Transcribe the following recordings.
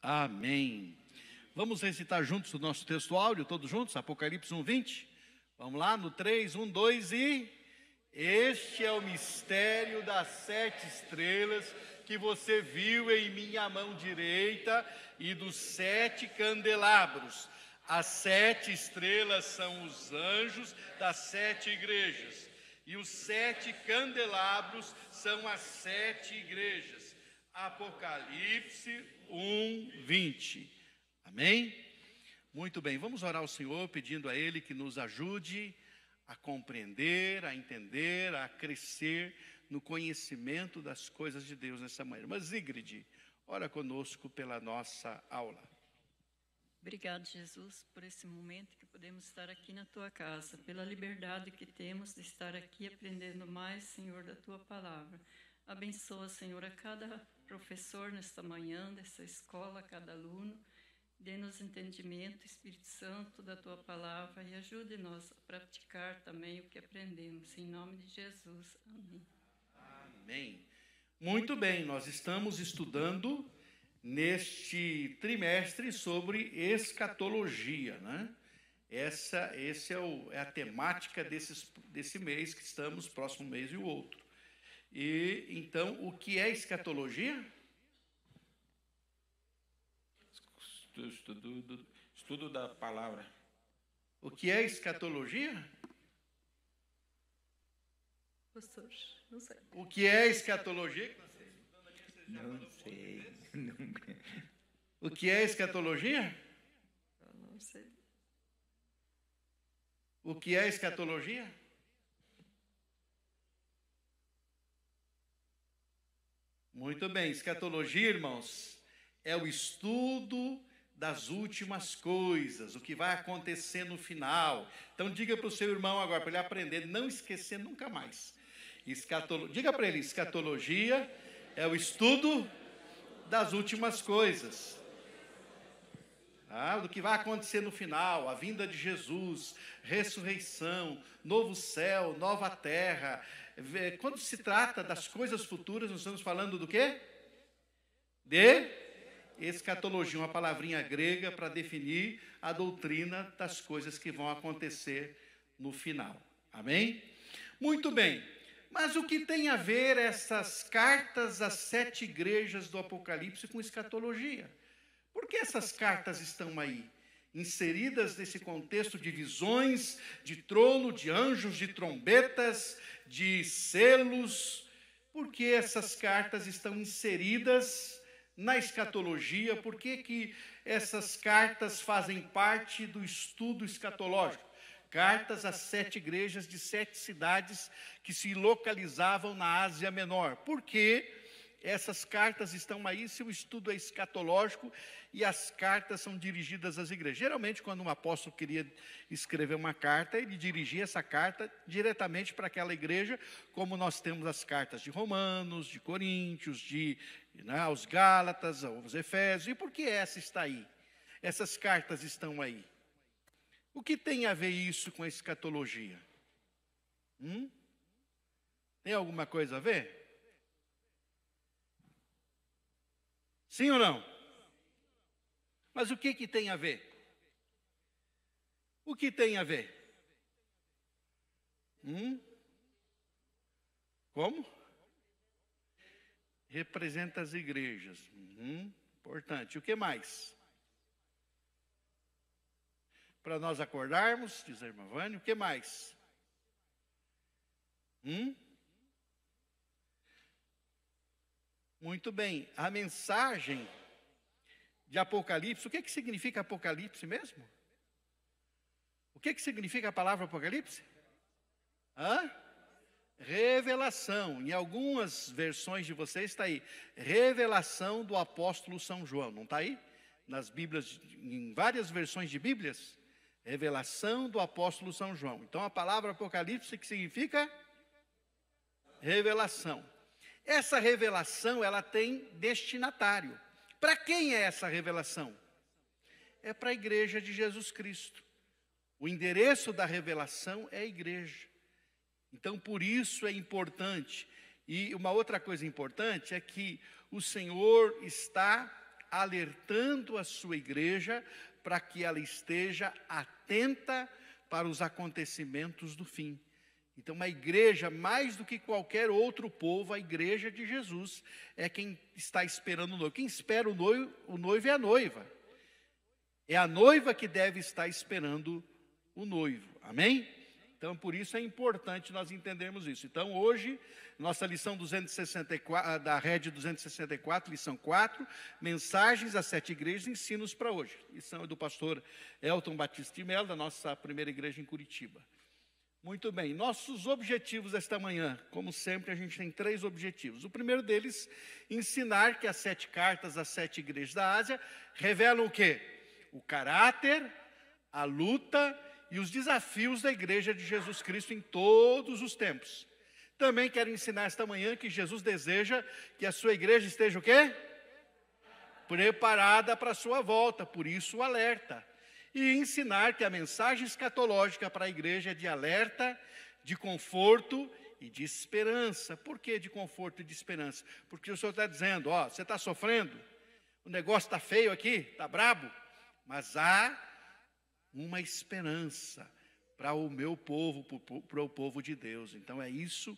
Amém. Vamos recitar juntos o nosso texto áudio, todos juntos, Apocalipse 1:20. Vamos lá, no 3, 1, 2 e... Este é o mistério das 7 estrelas que você viu em minha mão direita e dos 7 candelabros. As 7 estrelas são os anjos das 7 igrejas. E os 7 candelabros são as 7 igrejas. Apocalipse 1:20. Amém? Muito bem, vamos orar ao Senhor pedindo a Ele que nos ajude a compreender, a entender, a crescer no conhecimento das coisas de Deus nessa manhã. Mas Zigrid, ora conosco pela nossa aula. Obrigado, Jesus, por esse momento que podemos estar aqui na Tua casa, pela liberdade que temos de estar aqui aprendendo mais, Senhor, da Tua palavra. Abençoa, Senhor, a cada professor nesta manhã, dessa escola, a cada aluno. Dê-nos entendimento, Espírito Santo, da Tua palavra e ajude-nos a praticar também o que aprendemos. Em nome de Jesus. Amém. Amém. Muito bem, nós estamos estudando neste trimestre sobre escatologia, né? Essa é a temática desse mês que estamos, próximo mês e o outro. E então, o que é escatologia? Estudo da palavra. O que é escatologia? Pastor, não sei. O que é escatologia? Não sei. O que é escatologia? Eu não sei. O que é escatologia? Muito bem, escatologia, irmãos, é o estudo das últimas coisas, o que vai acontecer no final. Então diga para o seu irmão agora, para ele aprender, não esquecer nunca mais. Diga para ele, escatologia é o estudo das últimas coisas. Do que vai acontecer no final, a vinda de Jesus, ressurreição, novo céu, nova terra. Quando se trata das coisas futuras, nós estamos falando do quê? De escatologia, uma palavrinha grega para definir a doutrina das coisas que vão acontecer no final. Amém? Muito bem. Mas o que tem a ver essas cartas às 7 igrejas do Apocalipse com escatologia? Por que essas cartas estão aí? Inseridas nesse contexto de visões, de trono, de anjos, de trombetas, de selos. Por que essas cartas estão inseridas na escatologia? Por que essas cartas fazem parte do estudo escatológico? Cartas às 7 igrejas de 7 cidades que se localizavam na Ásia Menor. Por que essas cartas estão aí se o estudo é escatológico e as cartas são dirigidas às igrejas? Geralmente, quando um apóstolo queria escrever uma carta, ele dirigia essa carta diretamente para aquela igreja, como nós temos as cartas de Romanos, de Coríntios, aos Gálatas, aos Efésios. E por que essa está aí? Essas cartas estão aí. O que tem a ver isso com a escatologia? Tem alguma coisa a ver? Sim ou não? Mas o que tem a ver? O que tem a ver? Como? Representa as igrejas. Importante. O que mais? Para nós acordarmos, diz a irmã Vânia, o que mais? Muito bem, a mensagem de Apocalipse, o que significa Apocalipse mesmo? O que significa a palavra Apocalipse? Revelação. Em algumas versões de vocês está aí, revelação do apóstolo São João, não está aí? Nas Bíblias, em várias versões de Bíblias, revelação do apóstolo São João. Então a palavra Apocalipse que significa revelação. Essa revelação, ela tem destinatário. Para quem é essa revelação? É para a igreja de Jesus Cristo. O endereço da revelação é a igreja. Então, por isso é importante. E uma outra coisa importante é que o Senhor está alertando a sua igreja para que ela esteja atenta para os acontecimentos do fim. Então, uma igreja, mais do que qualquer outro povo, a igreja de Jesus é quem está esperando o noivo. Quem espera o noivo é a noiva. É a noiva que deve estar esperando o noivo. Amém? Então, por isso é importante nós entendermos isso. Então, hoje, nossa lição 264, da Rede 264, lição 4, mensagens às 7 igrejas, ensinos para hoje. Lição é do pastor Elton Batista de Mello, da nossa primeira igreja em Curitiba. Muito bem, nossos objetivos esta manhã, como sempre, a gente tem 3 objetivos. O primeiro deles, ensinar que as 7 cartas às 7 igrejas da Ásia revelam o quê? O caráter, a luta e os desafios da igreja de Jesus Cristo em todos os tempos. Também quero ensinar esta manhã que Jesus deseja que a sua igreja esteja o quê? Preparada para a sua volta, por isso o alerta. E ensinar que a mensagem escatológica para a igreja é de alerta, de conforto e de esperança. Por que de conforto e de esperança? Porque o Senhor está dizendo, ó, você está sofrendo, o negócio está feio aqui, está brabo, mas há uma esperança para o meu povo, para o povo de Deus. Então é isso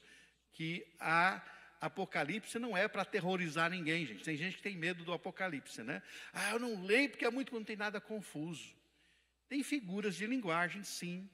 que a Apocalipse não é para aterrorizar ninguém, gente. Tem gente que tem medo do Apocalipse, né? Ah, eu não leio porque é muito, não tem nada confuso. Tem figuras de linguagem, sim,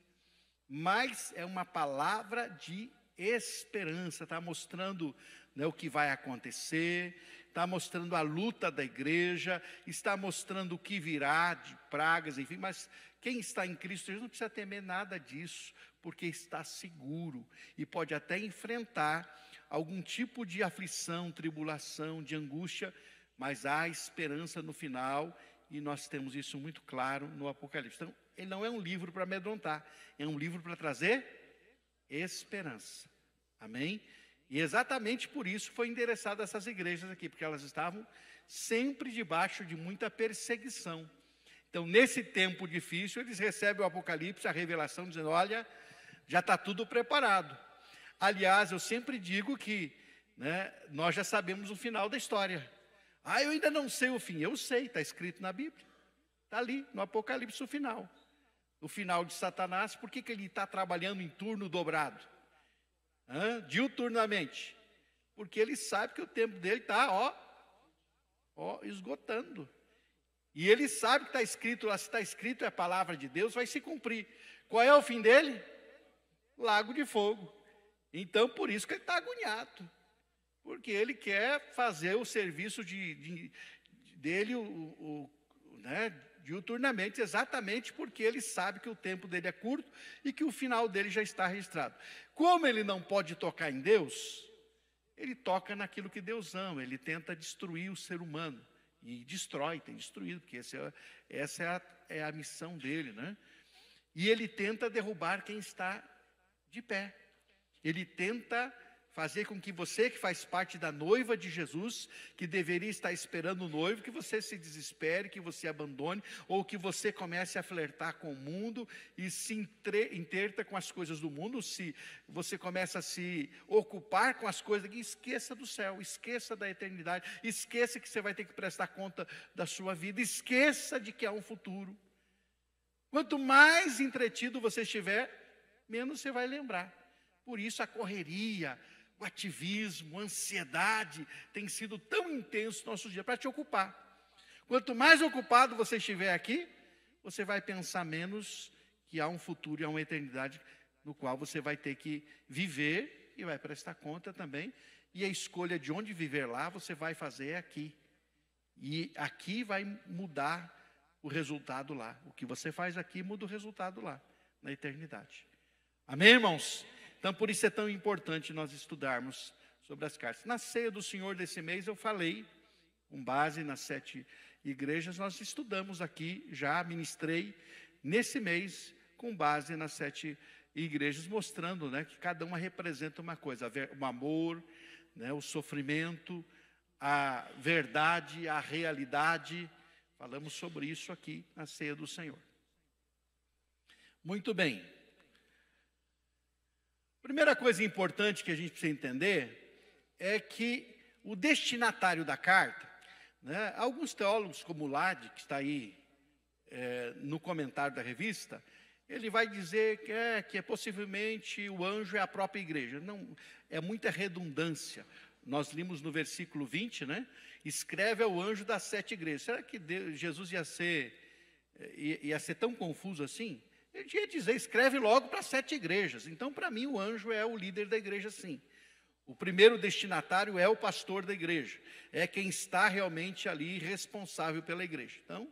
mas é uma palavra de esperança. Está mostrando, né, o que vai acontecer, está mostrando a luta da igreja, está mostrando o que virá de pragas, enfim. Mas quem está em Cristo Jesus não precisa temer nada disso, porque está seguro e pode até enfrentar algum tipo de aflição, tribulação, de angústia, mas há esperança no final. E nós temos isso muito claro no Apocalipse. Então, ele não é um livro para amedrontar, é um livro para trazer esperança. Amém? E exatamente por isso foi endereçado a essas igrejas aqui, porque elas estavam sempre debaixo de muita perseguição. Então, nesse tempo difícil, eles recebem o Apocalipse, a revelação, dizendo, olha, já está tudo preparado. Aliás, eu sempre digo que, né, nós já sabemos o final da história. Ah, eu ainda não sei o fim. Eu sei, está escrito na Bíblia. Está ali, no Apocalipse, o final. O final de Satanás. Por que ele está trabalhando em turno dobrado? Diuturnamente. Porque ele sabe que o tempo dele está, esgotando. E ele sabe que está escrito lá, se está escrito é a palavra de Deus, vai se cumprir. Qual é o fim dele? Lago de fogo. Então, por isso que ele está agoniado. Porque ele quer fazer o serviço dele né, diuturnamente, exatamente porque ele sabe que o tempo dele é curto e que o final dele já está registrado. Como ele não pode tocar em Deus, ele toca naquilo que Deus ama, ele tenta destruir o ser humano. E destrói, tem destruído, porque essa é a missão dele, né? E ele tenta derrubar quem está de pé. Ele tenta fazer com que você, que faz parte da noiva de Jesus, que deveria estar esperando o noivo, que você se desespere, que você abandone, ou que você comece a flertar com o mundo e se interta com as coisas do mundo, se você começa a se ocupar com as coisas, esqueça do céu, esqueça da eternidade, esqueça que você vai ter que prestar conta da sua vida, esqueça de que há um futuro. Quanto mais entretido você estiver, menos você vai lembrar. Por isso a correria, o ativismo, a ansiedade tem sido tão intenso no nosso dia para te ocupar. Quanto mais ocupado você estiver aqui, você vai pensar menos que há um futuro e há uma eternidade no qual você vai ter que viver e vai prestar conta também. E a escolha de onde viver lá, você vai fazer aqui. E aqui vai mudar o resultado lá. O que você faz aqui muda o resultado lá, na eternidade. Amém, irmãos? Então, por isso é tão importante nós estudarmos sobre as cartas. Na ceia do Senhor desse mês, eu falei, com base nas 7 igrejas, nós estudamos aqui, já ministrei nesse mês, com base nas 7 igrejas, mostrando, né, que cada uma representa uma coisa, o amor, né, o sofrimento, a verdade, a realidade. Falamos sobre isso aqui na ceia do Senhor. Muito bem. Primeira coisa importante que a gente precisa entender é que o destinatário da carta né? Alguns teólogos, como Lade, que está aí no comentário da revista, ele vai dizer que possivelmente o anjo é a própria igreja. Não, é muita redundância. Nós limos no versículo 20, né? Escreve ao anjo das 7 igrejas. Será que Jesus ia ser tão confuso assim? Ele ia dizer, escreve logo para 7 igrejas. Então, para mim, o anjo é o líder da igreja, sim. O primeiro destinatário é o pastor da igreja. É quem está realmente ali responsável pela igreja. Então,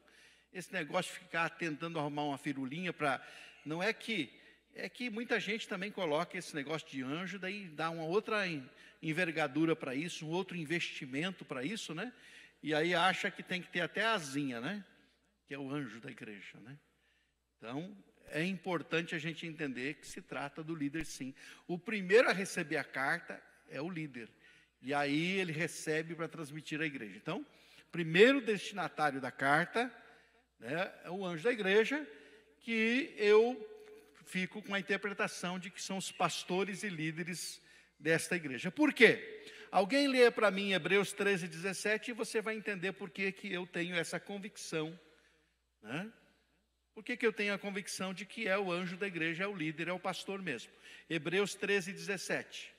esse negócio de ficar tentando arrumar uma firulinha para... Não é que... É que muita gente também coloca esse negócio de anjo, daí dá uma outra envergadura para isso, um outro investimento para isso, né? E aí acha que tem que ter até asinha, né? Que é o anjo da igreja, né? Então, é importante a gente entender que se trata do líder, sim. O primeiro a receber a carta é o líder. E aí ele recebe para transmitir à igreja. Então, primeiro destinatário da carta, né, é o anjo da igreja, que eu fico com a interpretação de que são os pastores e líderes desta igreja. Por quê? Alguém lê para mim Hebreus 13, 17 e você vai entender por que eu tenho essa convicção, né? Por que eu tenho a convicção de que é o anjo da igreja, é o líder, é o pastor mesmo. Hebreus 13, 17.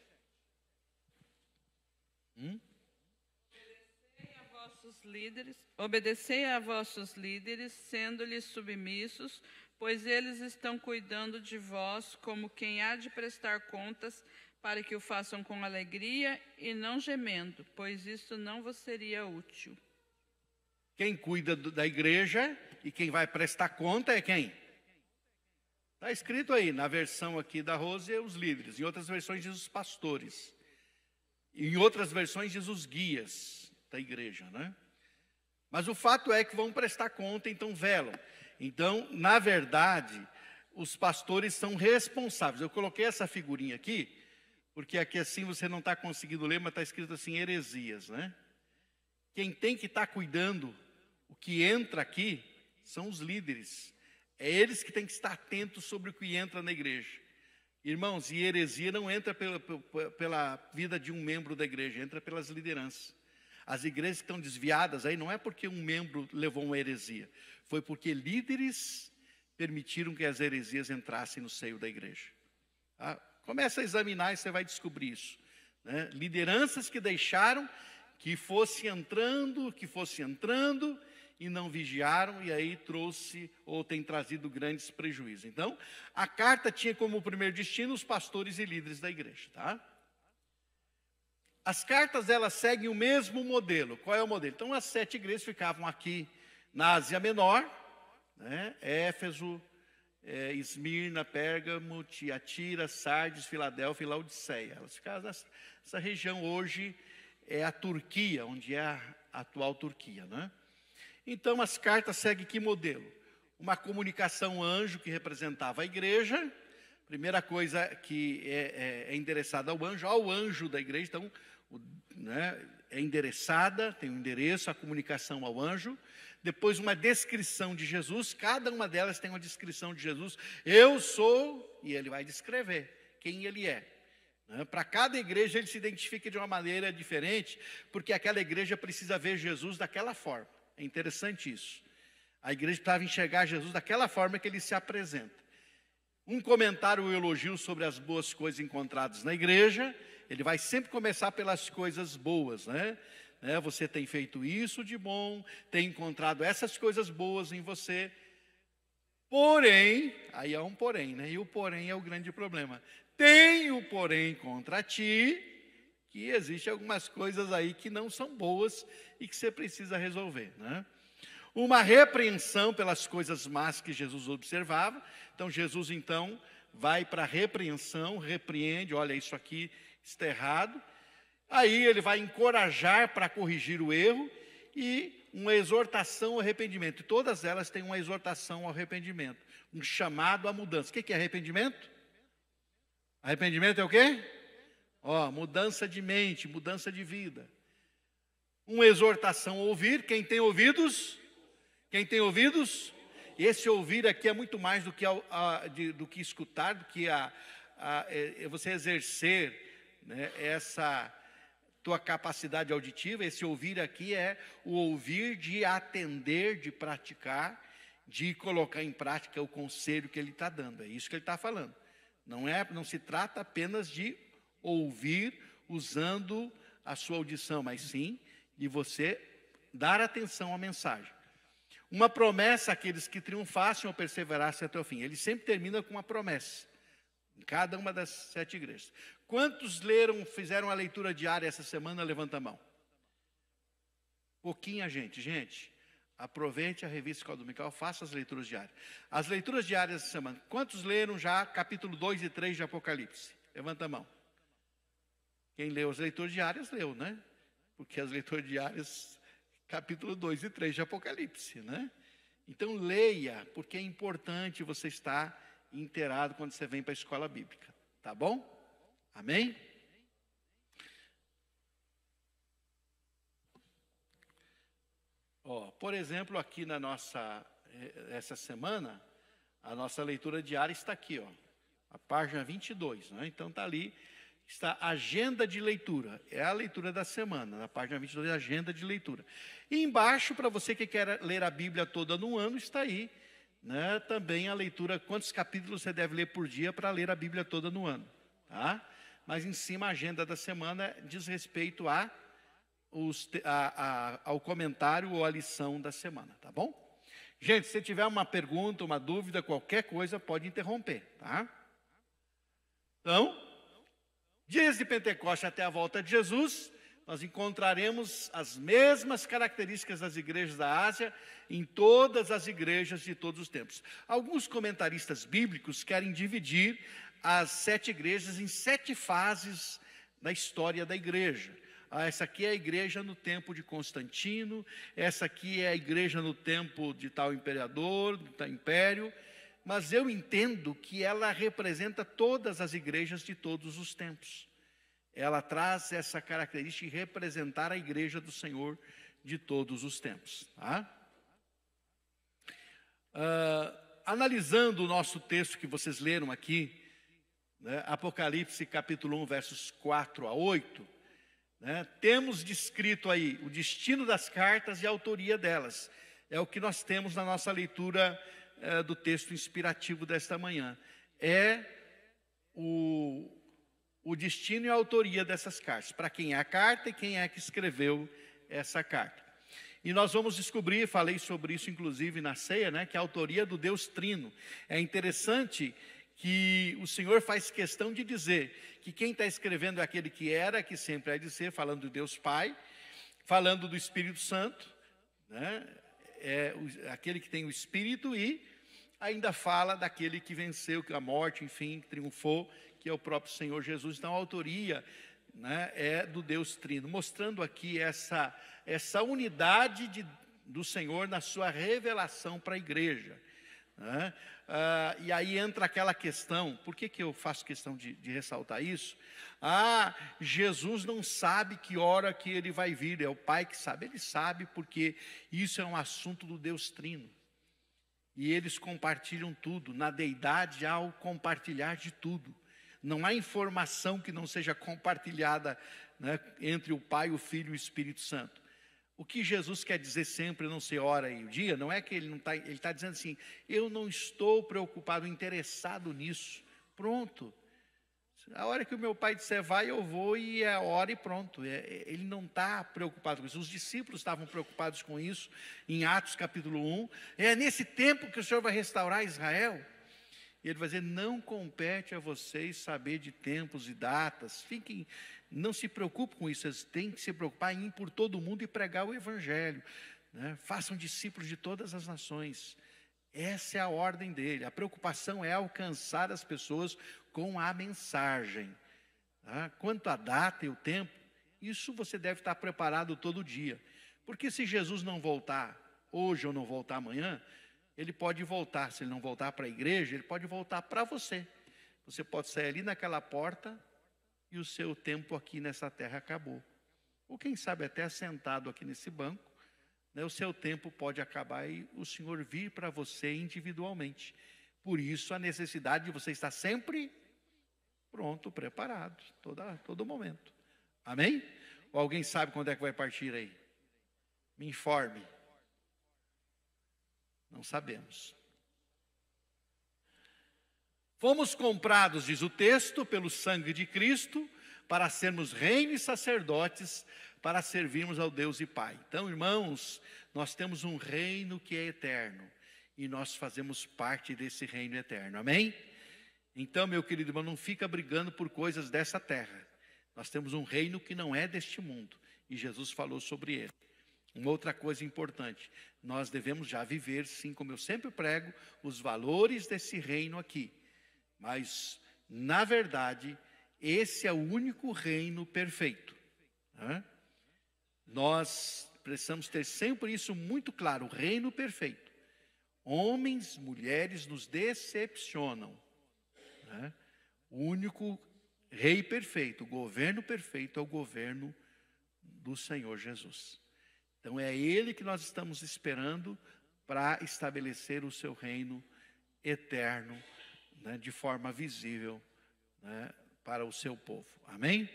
Obedecei a vossos líderes, sendo-lhes submissos, pois eles estão cuidando de vós como quem há de prestar contas, para que o façam com alegria e não gemendo, pois isso não vos seria útil. Quem cuida da igreja e quem vai prestar conta é quem? Está escrito aí, na versão aqui da Rose, os líderes. Em outras versões diz os pastores. Em outras versões diz os guias da igreja, né? Mas o fato é que vão prestar conta, então velam. Então, na verdade, os pastores são responsáveis. Eu coloquei essa figurinha aqui, porque aqui assim você não está conseguindo ler, mas está escrito assim, heresias, né? Quem tem que estar cuidando, o que entra aqui, são os líderes. É eles que têm que estar atentos sobre o que entra na igreja. Irmãos, e heresia não entra pela vida de um membro da igreja, entra pelas lideranças. As igrejas que estão desviadas aí não é porque um membro levou uma heresia, foi porque líderes permitiram que as heresias entrassem no seio da igreja. Tá? Começa a examinar e você vai descobrir isso, né? Lideranças que deixaram que fosse entrando e não vigiaram, e aí trouxe ou tem trazido grandes prejuízos. Então, a carta tinha como primeiro destino os pastores e líderes da igreja, tá? As cartas, elas seguem o mesmo modelo. Qual é o modelo? Então, as 7 igrejas ficavam aqui na Ásia Menor, né? Éfeso, Esmirna, Pérgamo, Tiatira, Sardes, Filadélfia e Laodiceia. Elas ficavam nessa região hoje, é a Turquia, onde é a atual Turquia, né? Então, as cartas seguem que modelo? Uma comunicação anjo que representava a igreja. Primeira coisa que é endereçada ao anjo da igreja. Então, né, é endereçada, tem um endereço, a comunicação ao anjo. Depois, uma descrição de Jesus. Cada uma delas tem uma descrição de Jesus. Eu sou, e ele vai descrever quem ele é. Para cada igreja, ele se identifica de uma maneira diferente, porque aquela igreja precisa ver Jesus daquela forma. É interessante isso. A igreja precisava enxergar Jesus daquela forma que ele se apresenta. Um comentário ou elogio sobre as boas coisas encontradas na igreja, ele vai sempre começar pelas coisas boas, né? Você tem feito isso de bom, tem encontrado essas coisas boas em você. Porém, aí é um porém, né? E o porém é o grande problema. Tenho, porém, contra ti, que existem algumas coisas aí que não são boas e que você precisa resolver, né? Uma repreensão pelas coisas más que Jesus observava. Então, Jesus, então, vai para a repreensão, repreende, olha, isso aqui está errado. Aí ele vai encorajar para corrigir o erro e uma exortação ao arrependimento. E todas elas têm uma exortação ao arrependimento, um chamado à mudança. O que é arrependimento? Arrependimento é o quê? Mudança de mente, mudança de vida. Uma exortação a ouvir. Quem tem ouvidos? Quem tem ouvidos? Esse ouvir aqui é muito mais do que escutar, do que você exercer, né, essa tua capacidade auditiva. Esse ouvir aqui é o ouvir de atender, de praticar, de colocar em prática o conselho que ele está dando. É isso que ele está falando. Não se trata apenas de ouvir usando a sua audição, mas sim de você dar atenção à mensagem. Uma promessa àqueles que triunfassem ou perseverassem até o fim. Ele sempre termina com uma promessa, em cada uma das 7 igrejas. Quantos fizeram a leitura diária essa semana? Levanta a mão. Pouquinha gente. Gente, aproveite a revista Escola Dominical, faça as leituras diárias. As leituras diárias essa semana. Quantos leram já capítulo 2 e 3 de Apocalipse? Levanta a mão. Quem leu as leituras diárias, leu, né? Porque as leituras diárias, capítulo 2 e 3 de Apocalipse, né? Então leia, porque é importante você estar inteirado quando você vem para a escola bíblica. Tá bom? Amém? Por exemplo, aqui essa semana, a nossa leitura diária está aqui, a página 22, né? Então está ali, está a agenda de leitura, é a leitura da semana, na página 22, agenda de leitura. E embaixo, para você que quer ler a Bíblia toda no ano, está aí, né, também a leitura, quantos capítulos você deve ler por dia para ler a Bíblia toda no ano, tá? Mas em cima a agenda da semana diz respeito ao comentário ou à lição da semana, tá bom? Gente, se tiver uma pergunta, uma dúvida, qualquer coisa, pode interromper, tá? Então, dias de Pentecostes até a volta de Jesus, nós encontraremos as mesmas características das igrejas da Ásia em todas as igrejas de todos os tempos. Alguns comentaristas bíblicos querem dividir as 7 igrejas em 7 fases da história da igreja. Essa aqui é a igreja no tempo de Constantino, essa aqui é a igreja no tempo de tal imperador, de tal império, mas eu entendo que ela representa todas as igrejas de todos os tempos. Ela traz essa característica de representar a igreja do Senhor de todos os tempos. Tá? Analisando o nosso texto que vocês leram aqui, né, Apocalipse capítulo 1, versos 4 a 8, né, temos descrito aí o destino das cartas e a autoria delas. É o que nós temos na nossa leitura do texto inspirativo desta manhã. É o destino e a autoria dessas cartas, para quem é a carta e quem é que escreveu essa carta. E nós vamos descobrir, falei sobre isso inclusive na ceia, né, que a autoria do Deus Trino. É interessante que o Senhor faz questão de dizer que quem está escrevendo é aquele que era, que sempre há de ser, falando do Deus Pai, falando do Espírito Santo, né, aquele que tem o Espírito, e ainda fala daquele que venceu a morte, enfim, que triunfou, que é o próprio Senhor Jesus. Então a autoria, né, é do Deus Trino, mostrando aqui essa unidade do Senhor na sua revelação para a igreja, né? E aí entra aquela questão, por que eu faço questão de ressaltar isso? Jesus não sabe que hora que ele vai vir, é o Pai que sabe. Ele sabe porque isso é um assunto do Deus Trino. E eles compartilham tudo, na deidade há o compartilhar de tudo. Não há informação que não seja compartilhada, né, entre o Pai, o Filho e o Espírito Santo. O que Jesus quer dizer sempre, não sei a hora e o dia, não é que ele não está, ele está dizendo assim, eu não estou preocupado, interessado nisso. Pronto. A hora que o meu Pai disser vai, eu vou, e é a hora e pronto. Ele não está preocupado com isso. Os discípulos estavam preocupados com isso em Atos capítulo 1. É nesse tempo que o Senhor vai restaurar Israel. E ele vai dizer, não compete a vocês saber de tempos e datas. Não se preocupem com isso, vocês têm que se preocupar em ir por todo o mundo e pregar o Evangelho, né? Façam discípulos de todas as nações. Essa é a ordem dele. A preocupação é alcançar as pessoas com a mensagem. Tá? Quanto à data e o tempo, isso você deve estar preparado todo dia. Porque se Jesus não voltar hoje ou não voltar amanhã, ele pode voltar. Se ele não voltar para a igreja, ele pode voltar para você. Você pode sair ali naquela porta e o seu tempo aqui nessa terra acabou. Ou quem sabe até sentado aqui nesse banco, né, o seu tempo pode acabar e o Senhor vir para você individualmente. Por isso a necessidade de você estar sempre pronto, preparado, todo momento. Amém? Ou alguém sabe quando é que vai partir aí? Me informe. Não sabemos. Fomos comprados, diz o texto, pelo sangue de Cristo, para sermos reino e sacerdotes, para servirmos ao Deus e Pai. Então, irmãos, nós temos um reino que é eterno, e nós fazemos parte desse reino eterno, amém? Então, meu querido irmão, não fica brigando por coisas dessa terra. Nós temos um reino que não é deste mundo, e Jesus falou sobre ele. Uma outra coisa importante, nós devemos já viver, sim, como eu sempre prego, os valores desse reino aqui. Mas, na verdade, esse é o único reino perfeito, né? Nós precisamos ter sempre isso muito claro, o reino perfeito. Homens, mulheres nos decepcionam, né? O único rei perfeito, o governo perfeito é o governo do Senhor Jesus. Então é Ele que nós estamos esperando para estabelecer o seu reino eterno, né, de forma visível, né, para o seu povo. Amém?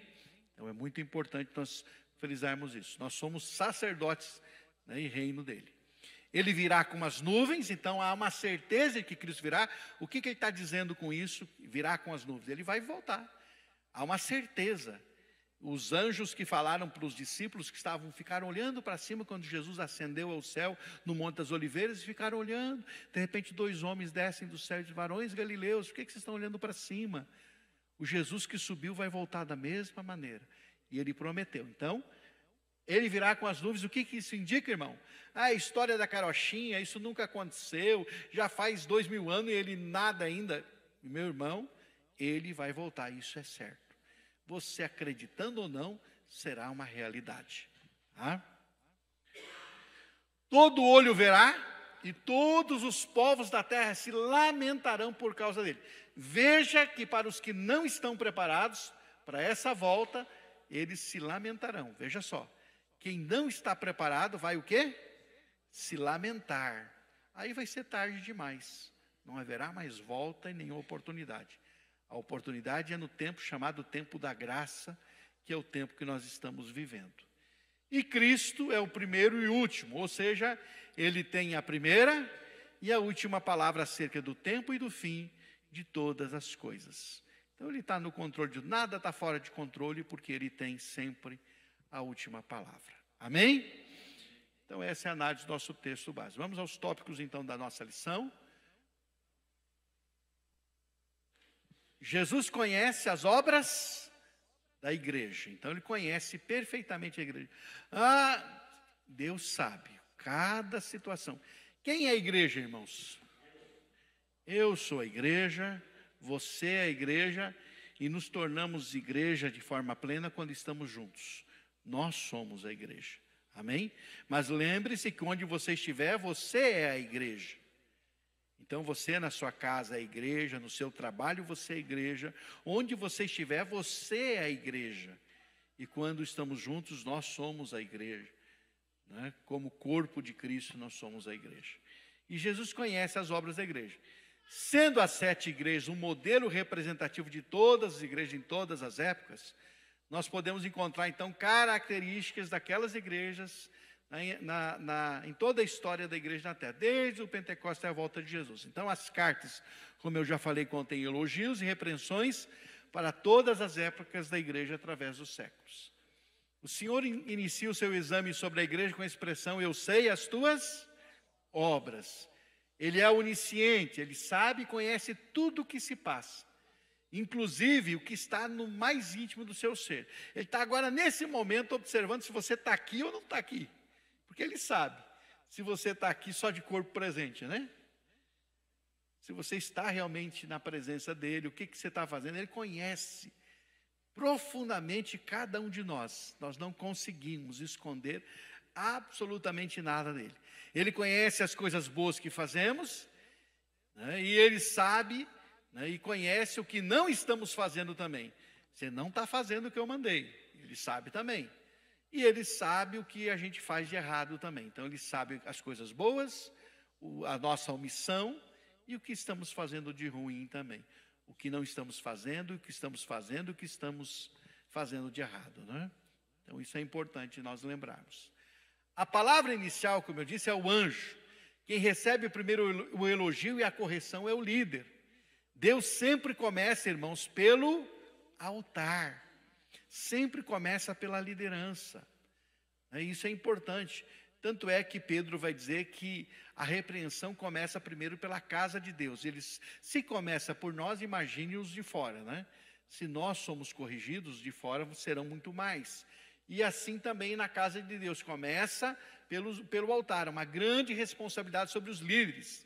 Então é muito importante nós frisarmos isso. Nós somos sacerdotes, né, e reino dele. Ele virá com as nuvens, então há uma certeza de que Cristo virá. O que ele está dizendo com isso? Virá com as nuvens. Ele vai voltar. Há uma certeza. Os anjos que falaram para os discípulos que ficaram olhando para cima quando Jesus ascendeu ao céu no Monte das Oliveiras, e ficaram olhando. De repente 2 homens descem do céu e dizem: varões galileus, por que vocês estão olhando para cima? O Jesus que subiu vai voltar da mesma maneira. E ele prometeu. Então, ele virá com as nuvens. O que isso indica, irmão? A história da carochinha, isso nunca aconteceu, já faz 2000 anos e ele nada ainda. Meu irmão, ele vai voltar, isso é certo. Você acreditando ou não, será uma realidade. Tá? Todo olho verá e todos os povos da terra se lamentarão por causa dele. Veja que para os que não estão preparados para essa volta, eles se lamentarão. Veja só, quem não está preparado vai o quê? Se lamentar. Aí vai ser tarde demais. Não haverá mais volta e nenhuma oportunidade. A oportunidade é no tempo chamado tempo da graça, que é o tempo que nós estamos vivendo. E Cristo é o primeiro e último, ou seja, ele tem a primeira e a última palavra acerca do tempo e do fim de todas as coisas. Então ele está no controle de nada, está fora de controle, porque ele tem sempre a última palavra. Amém? Então essa é a análise do nosso texto básico. Vamos aos tópicos então da nossa lição. Jesus conhece as obras da igreja, então ele conhece perfeitamente a igreja. Deus sabe cada situação. Quem é a igreja, irmãos? Eu sou a igreja, você é a igreja, e nos tornamos igreja de forma plena quando estamos juntos. Nós somos a igreja, amém? Mas lembre-se que onde você estiver, você é a igreja. Então você na sua casa é a igreja, no seu trabalho você é a igreja, onde você estiver, você é a igreja. E quando estamos juntos, nós somos a igreja, né? Como corpo de Cristo, nós somos a igreja. E Jesus conhece as obras da igreja. Sendo as 7 igrejas um modelo representativo de todas as igrejas em todas as épocas, nós podemos encontrar então características daquelas igrejas em toda a história da igreja na terra, desde o Pentecostes até a volta de Jesus. Então as cartas, como eu já falei, contêm elogios e repreensões para todas as épocas da igreja através dos séculos. O Senhor inicia o seu exame sobre a igreja com a expressão: eu sei as tuas obras. Ele é onisciente, ele sabe e conhece tudo o que se passa, inclusive o que está no mais íntimo do seu ser. Ele está agora nesse momento observando se você está aqui ou não está aqui. Porque ele sabe se você está aqui só de corpo presente, né? Se você está realmente na presença dele, o que você está fazendo, ele conhece profundamente cada um de nós. Nós não conseguimos esconder absolutamente nada dele. Ele conhece as coisas boas que fazemos, né? E ele sabe, né, e conhece o que não estamos fazendo também. Você não está fazendo o que eu mandei, ele sabe também. E ele sabe o que a gente faz de errado também. Então ele sabe as coisas boas, a nossa omissão e o que estamos fazendo de ruim também. O que não estamos fazendo, o que estamos fazendo, o que estamos fazendo de errado, né? Então, isso é importante nós lembrarmos. A palavra inicial, como eu disse, é o anjo. Quem recebe primeiro o elogio e a correção é o líder. Deus sempre começa, irmãos, pelo altar. Sempre começa pela liderança. Isso é importante. Tanto é que Pedro vai dizer que a repreensão começa primeiro pela casa de Deus. Se começa por nós, imagine os de fora, né? Se nós somos corrigidos, de fora serão muito mais. E assim também na casa de Deus, começa pelo altar, uma grande responsabilidade sobre os líderes.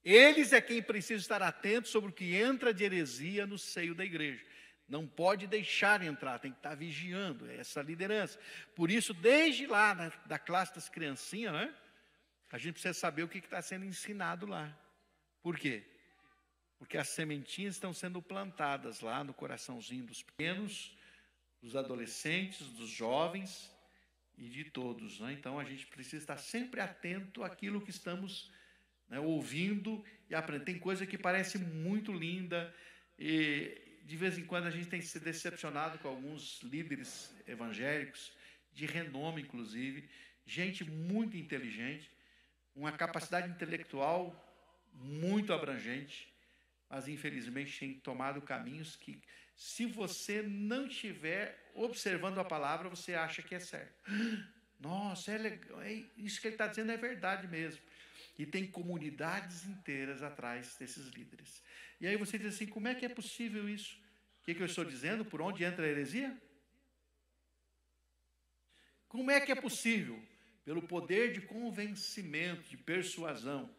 Eles é quem precisa estar atentos sobre o que entra de heresia no seio da igreja. Não pode deixar entrar, tem que estar vigiando, é essa liderança. Por isso, desde lá, da classe das criancinhas, né, a gente precisa saber o que está sendo ensinado lá. Por quê? Porque as sementinhas estão sendo plantadas lá no coraçãozinho dos pequenos, dos adolescentes, dos jovens e de todos, né? Então, a gente precisa estar sempre atento àquilo que estamos, né, ouvindo e aprendendo. Tem coisa que parece muito linda e de vez em quando a gente tem se decepcionado com alguns líderes evangélicos, de renome inclusive, gente muito inteligente, uma capacidade intelectual muito abrangente, mas infelizmente tem tomado caminhos que, se você não estiver observando a palavra, você acha que é certo. Nossa, é legal, isso que ele está dizendo é verdade mesmo. E tem comunidades inteiras atrás desses líderes. E aí você diz assim, como é que é possível isso? O que eu estou dizendo? Por onde entra a heresia? Como é que é possível? Pelo poder de convencimento, de persuasão.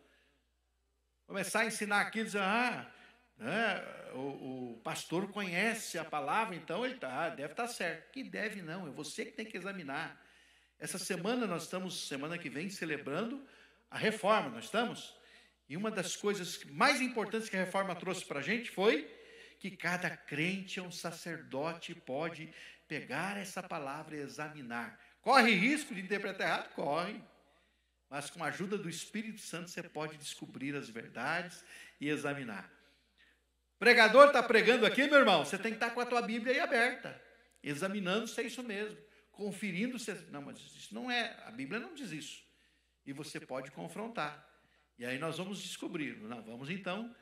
Começar a ensinar aqui, dizer, o pastor conhece a palavra, então ele deve estar certo. Que deve não, é você que tem que examinar. Essa semana nós estamos, semana que vem, celebrando a reforma, nós estamos? E uma das coisas mais importantes que a reforma trouxe para a gente foi que cada crente é um sacerdote, pode pegar essa palavra e examinar. Corre risco de interpretar errado? Corre. Mas com a ajuda do Espírito Santo você pode descobrir as verdades e examinar. Pregador está pregando aqui, meu irmão, você tem que estar com a tua Bíblia aí aberta, examinando se é isso mesmo, conferindo se... Não, mas isso não é, a Bíblia não diz isso. E você pode confrontar. E aí nós vamos descobrir. Não, vamos então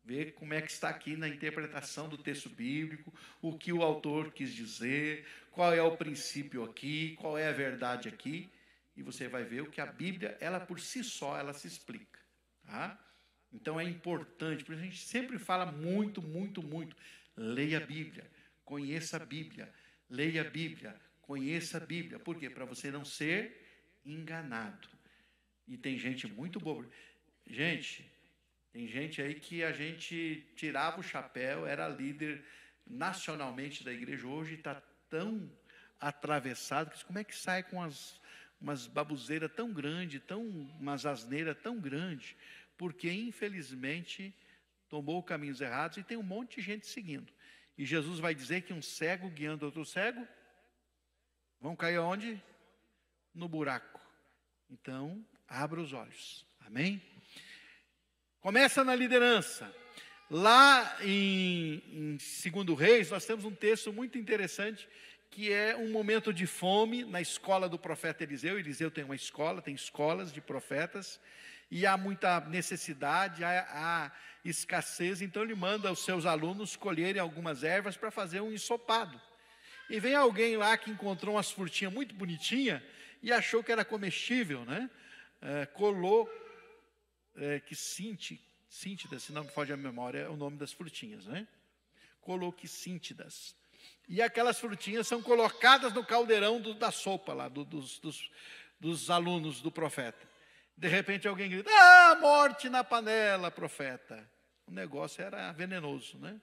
ver como é que está aqui na interpretação do texto bíblico, o que o autor quis dizer, qual é o princípio aqui, qual é a verdade aqui, e você vai ver o que a Bíblia, ela por si só, ela se explica. Tá? Então é importante, porque a gente sempre fala muito, muito, muito. Leia a Bíblia, conheça a Bíblia, leia a Bíblia, conheça a Bíblia. Por quê? Para você não ser enganado. E tem gente muito boba. Gente, tem gente aí que a gente tirava o chapéu, era líder nacionalmente da igreja, hoje está tão atravessado, que como é que sai com umas babuzeiras tão grandes, umas asneiras tão grandes, porque infelizmente tomou caminhos errados e tem um monte de gente seguindo. E Jesus vai dizer que um cego guiando outro cego, vão cair aonde? No buraco. Então, abra os olhos. Amém? Começa na liderança. Lá em 2 Reis, nós temos um texto muito interessante, que é um momento de fome na escola do profeta Eliseu. Eliseu tem uma escola, tem escolas de profetas, e há muita necessidade, há escassez, então ele manda os seus alunos colherem algumas ervas para fazer um ensopado. E vem alguém lá que encontrou umas frutinhas muito bonitinhas e achou que era comestível, né? Colou quicíntidas, se não me foge a memória, é o nome das frutinhas, né? Colou quicíntidas. E aquelas frutinhas são colocadas no caldeirão da sopa lá, dos alunos do profeta. De repente alguém grita, morte na panela, profeta. O negócio era venenoso, né?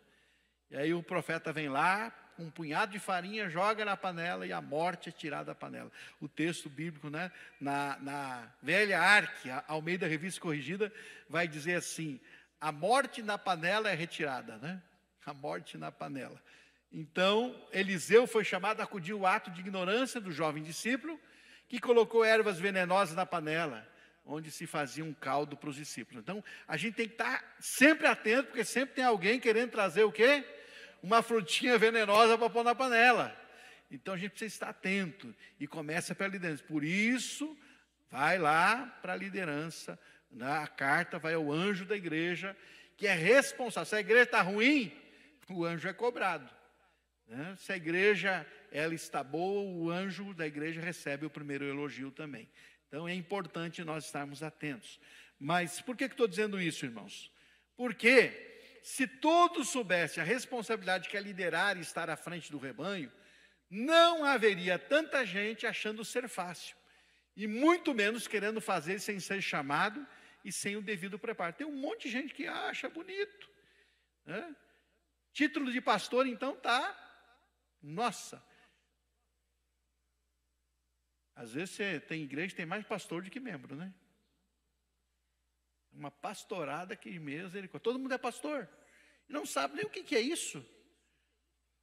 E aí o profeta vem lá, com um punhado de farinha, joga na panela e a morte é tirada da panela. O texto bíblico, né, na velha Arque, Almeida Revista Corrigida, vai dizer assim, a morte na panela é retirada, né? A morte na panela. Então, Eliseu foi chamado a acudir o ato de ignorância do jovem discípulo, que colocou ervas venenosas na panela, onde se fazia um caldo para os discípulos. Então, a gente tem que estar sempre atento, porque sempre tem alguém querendo trazer o quê? Uma frutinha venenosa para pôr na panela. Então a gente precisa estar atento e começa pela liderança. Por isso, vai lá para a liderança, a carta vai ao anjo da igreja, que é responsável. Se a igreja está ruim, o anjo é cobrado. Né? Se a igreja ela está boa, o anjo da igreja recebe o primeiro elogio também. Então é importante nós estarmos atentos. Mas por que estou dizendo isso, irmãos? Porque se todos soubessem a responsabilidade que é liderar e estar à frente do rebanho, não haveria tanta gente achando ser fácil. E muito menos querendo fazer sem ser chamado e sem o devido preparo. Tem um monte de gente que acha bonito. Né? Título de pastor, então, tá. Nossa. Às vezes você tem igreja que tem mais pastor do que membro, né? Uma pastorada que mesmo, todo mundo é pastor. Não sabe nem o que é isso.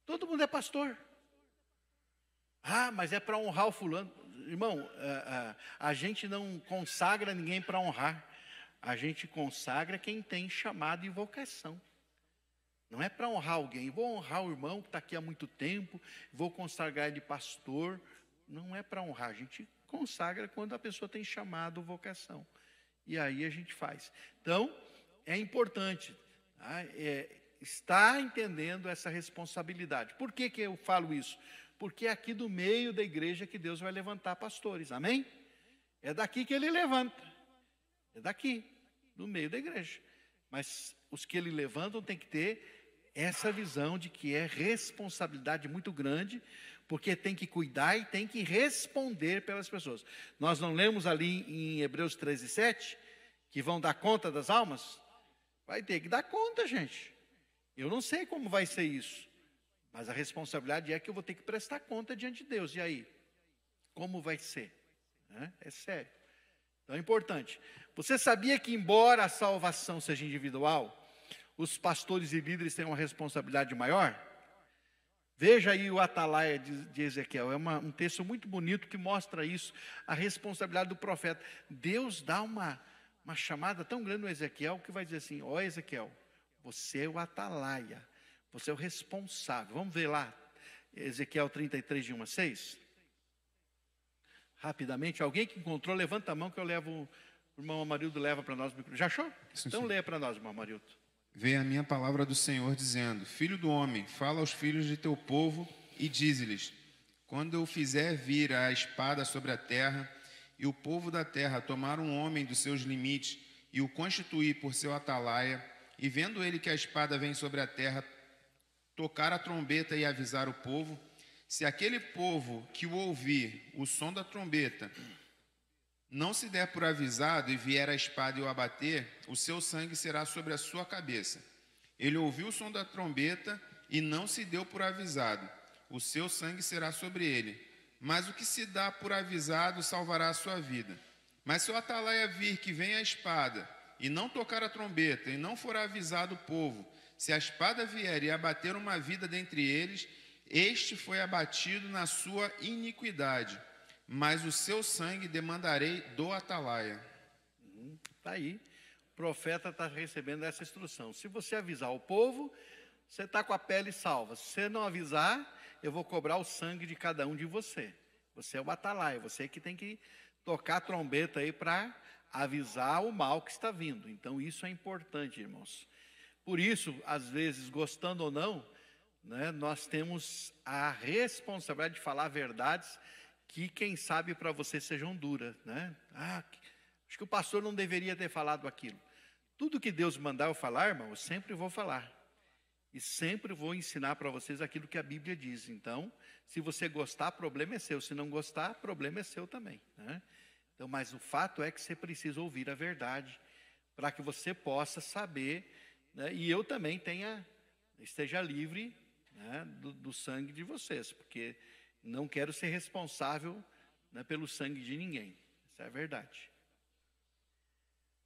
Todo mundo é pastor. Ah, mas é para honrar o fulano. Irmão, a gente não consagra ninguém para honrar. A gente consagra quem tem chamado e vocação. Não é para honrar alguém. Vou honrar o irmão que está aqui há muito tempo, vou consagrar ele pastor. Não é para honrar. A gente consagra quando a pessoa tem chamado, vocação. E aí a gente faz. Então, é importante estar entendendo essa responsabilidade. Por que eu falo isso? Porque é aqui do meio da igreja que Deus vai levantar pastores. Amém? É daqui que Ele levanta. É daqui, do meio da igreja. Mas os que Ele levantam têm que ter essa visão de que é responsabilidade muito grande, porque tem que cuidar e tem que responder pelas pessoas. Nós não lemos ali em Hebreus 13:7, que vão dar conta das almas? Vai ter que dar conta, gente. Eu não sei como vai ser isso, mas a responsabilidade é que eu vou ter que prestar conta diante de Deus. E aí? Como vai ser? É sério. Então é importante. Você sabia que, embora a salvação seja individual, os pastores e líderes têm uma responsabilidade maior? Veja aí o Atalaia de Ezequiel. É um texto muito bonito que mostra isso, a responsabilidade do profeta. Deus dá uma chamada tão grande no Ezequiel que vai dizer assim: ó Ezequiel, você é o Atalaia, você é o responsável. Vamos ver lá, Ezequiel 33, de 1 a 6. Rapidamente, alguém que encontrou, levanta a mão que eu levo, o irmão Amarildo leva para nós. Já achou? Sim, então sim. leia para nós, irmão Amarildo. Veio a minha palavra do Senhor dizendo: Filho do homem, fala aos filhos de teu povo e dize-lhes: quando eu fizer vir a espada sobre a terra, e o povo da terra tomar um homem dos seus limites e o constituir por seu atalaia, e vendo ele que a espada vem sobre a terra, tocar a trombeta e avisar o povo, se aquele povo que o ouvir o som da trombeta não se der por avisado e vier a espada e o abater, o seu sangue será sobre a sua cabeça. Ele ouviu o som da trombeta e não se deu por avisado, o seu sangue será sobre ele. Mas o que se dá por avisado salvará a sua vida. Mas se o atalaia vir que vem a espada e não tocar a trombeta e não for avisado o povo, se a espada vier e abater uma vida dentre eles, este foi abatido na sua iniquidade. Mas o seu sangue demandarei do atalaia. Está aí. O profeta está recebendo essa instrução. Se você avisar o povo, você está com a pele salva. Se você não avisar, eu vou cobrar o sangue de cada um de você. Você é o atalaia, você que tem que tocar a trombeta aí para avisar o mal que está vindo. Então isso é importante, irmãos. Por isso, às vezes, gostando ou não, né, nós temos a responsabilidade de falar verdades que, quem sabe, para você sejam duras, né? Acho que o pastor não deveria ter falado aquilo. Tudo que Deus mandar eu falar, irmão, eu sempre vou falar. E sempre vou ensinar para vocês aquilo que a Bíblia diz. Então, se você gostar, problema é seu. Se não gostar, problema é seu também, né? Então, mas o fato é que você precisa ouvir a verdade, para que você possa saber, né? E eu também esteja livre, né, do sangue de vocês, porque não quero ser responsável, né, pelo sangue de ninguém. Isso é a verdade.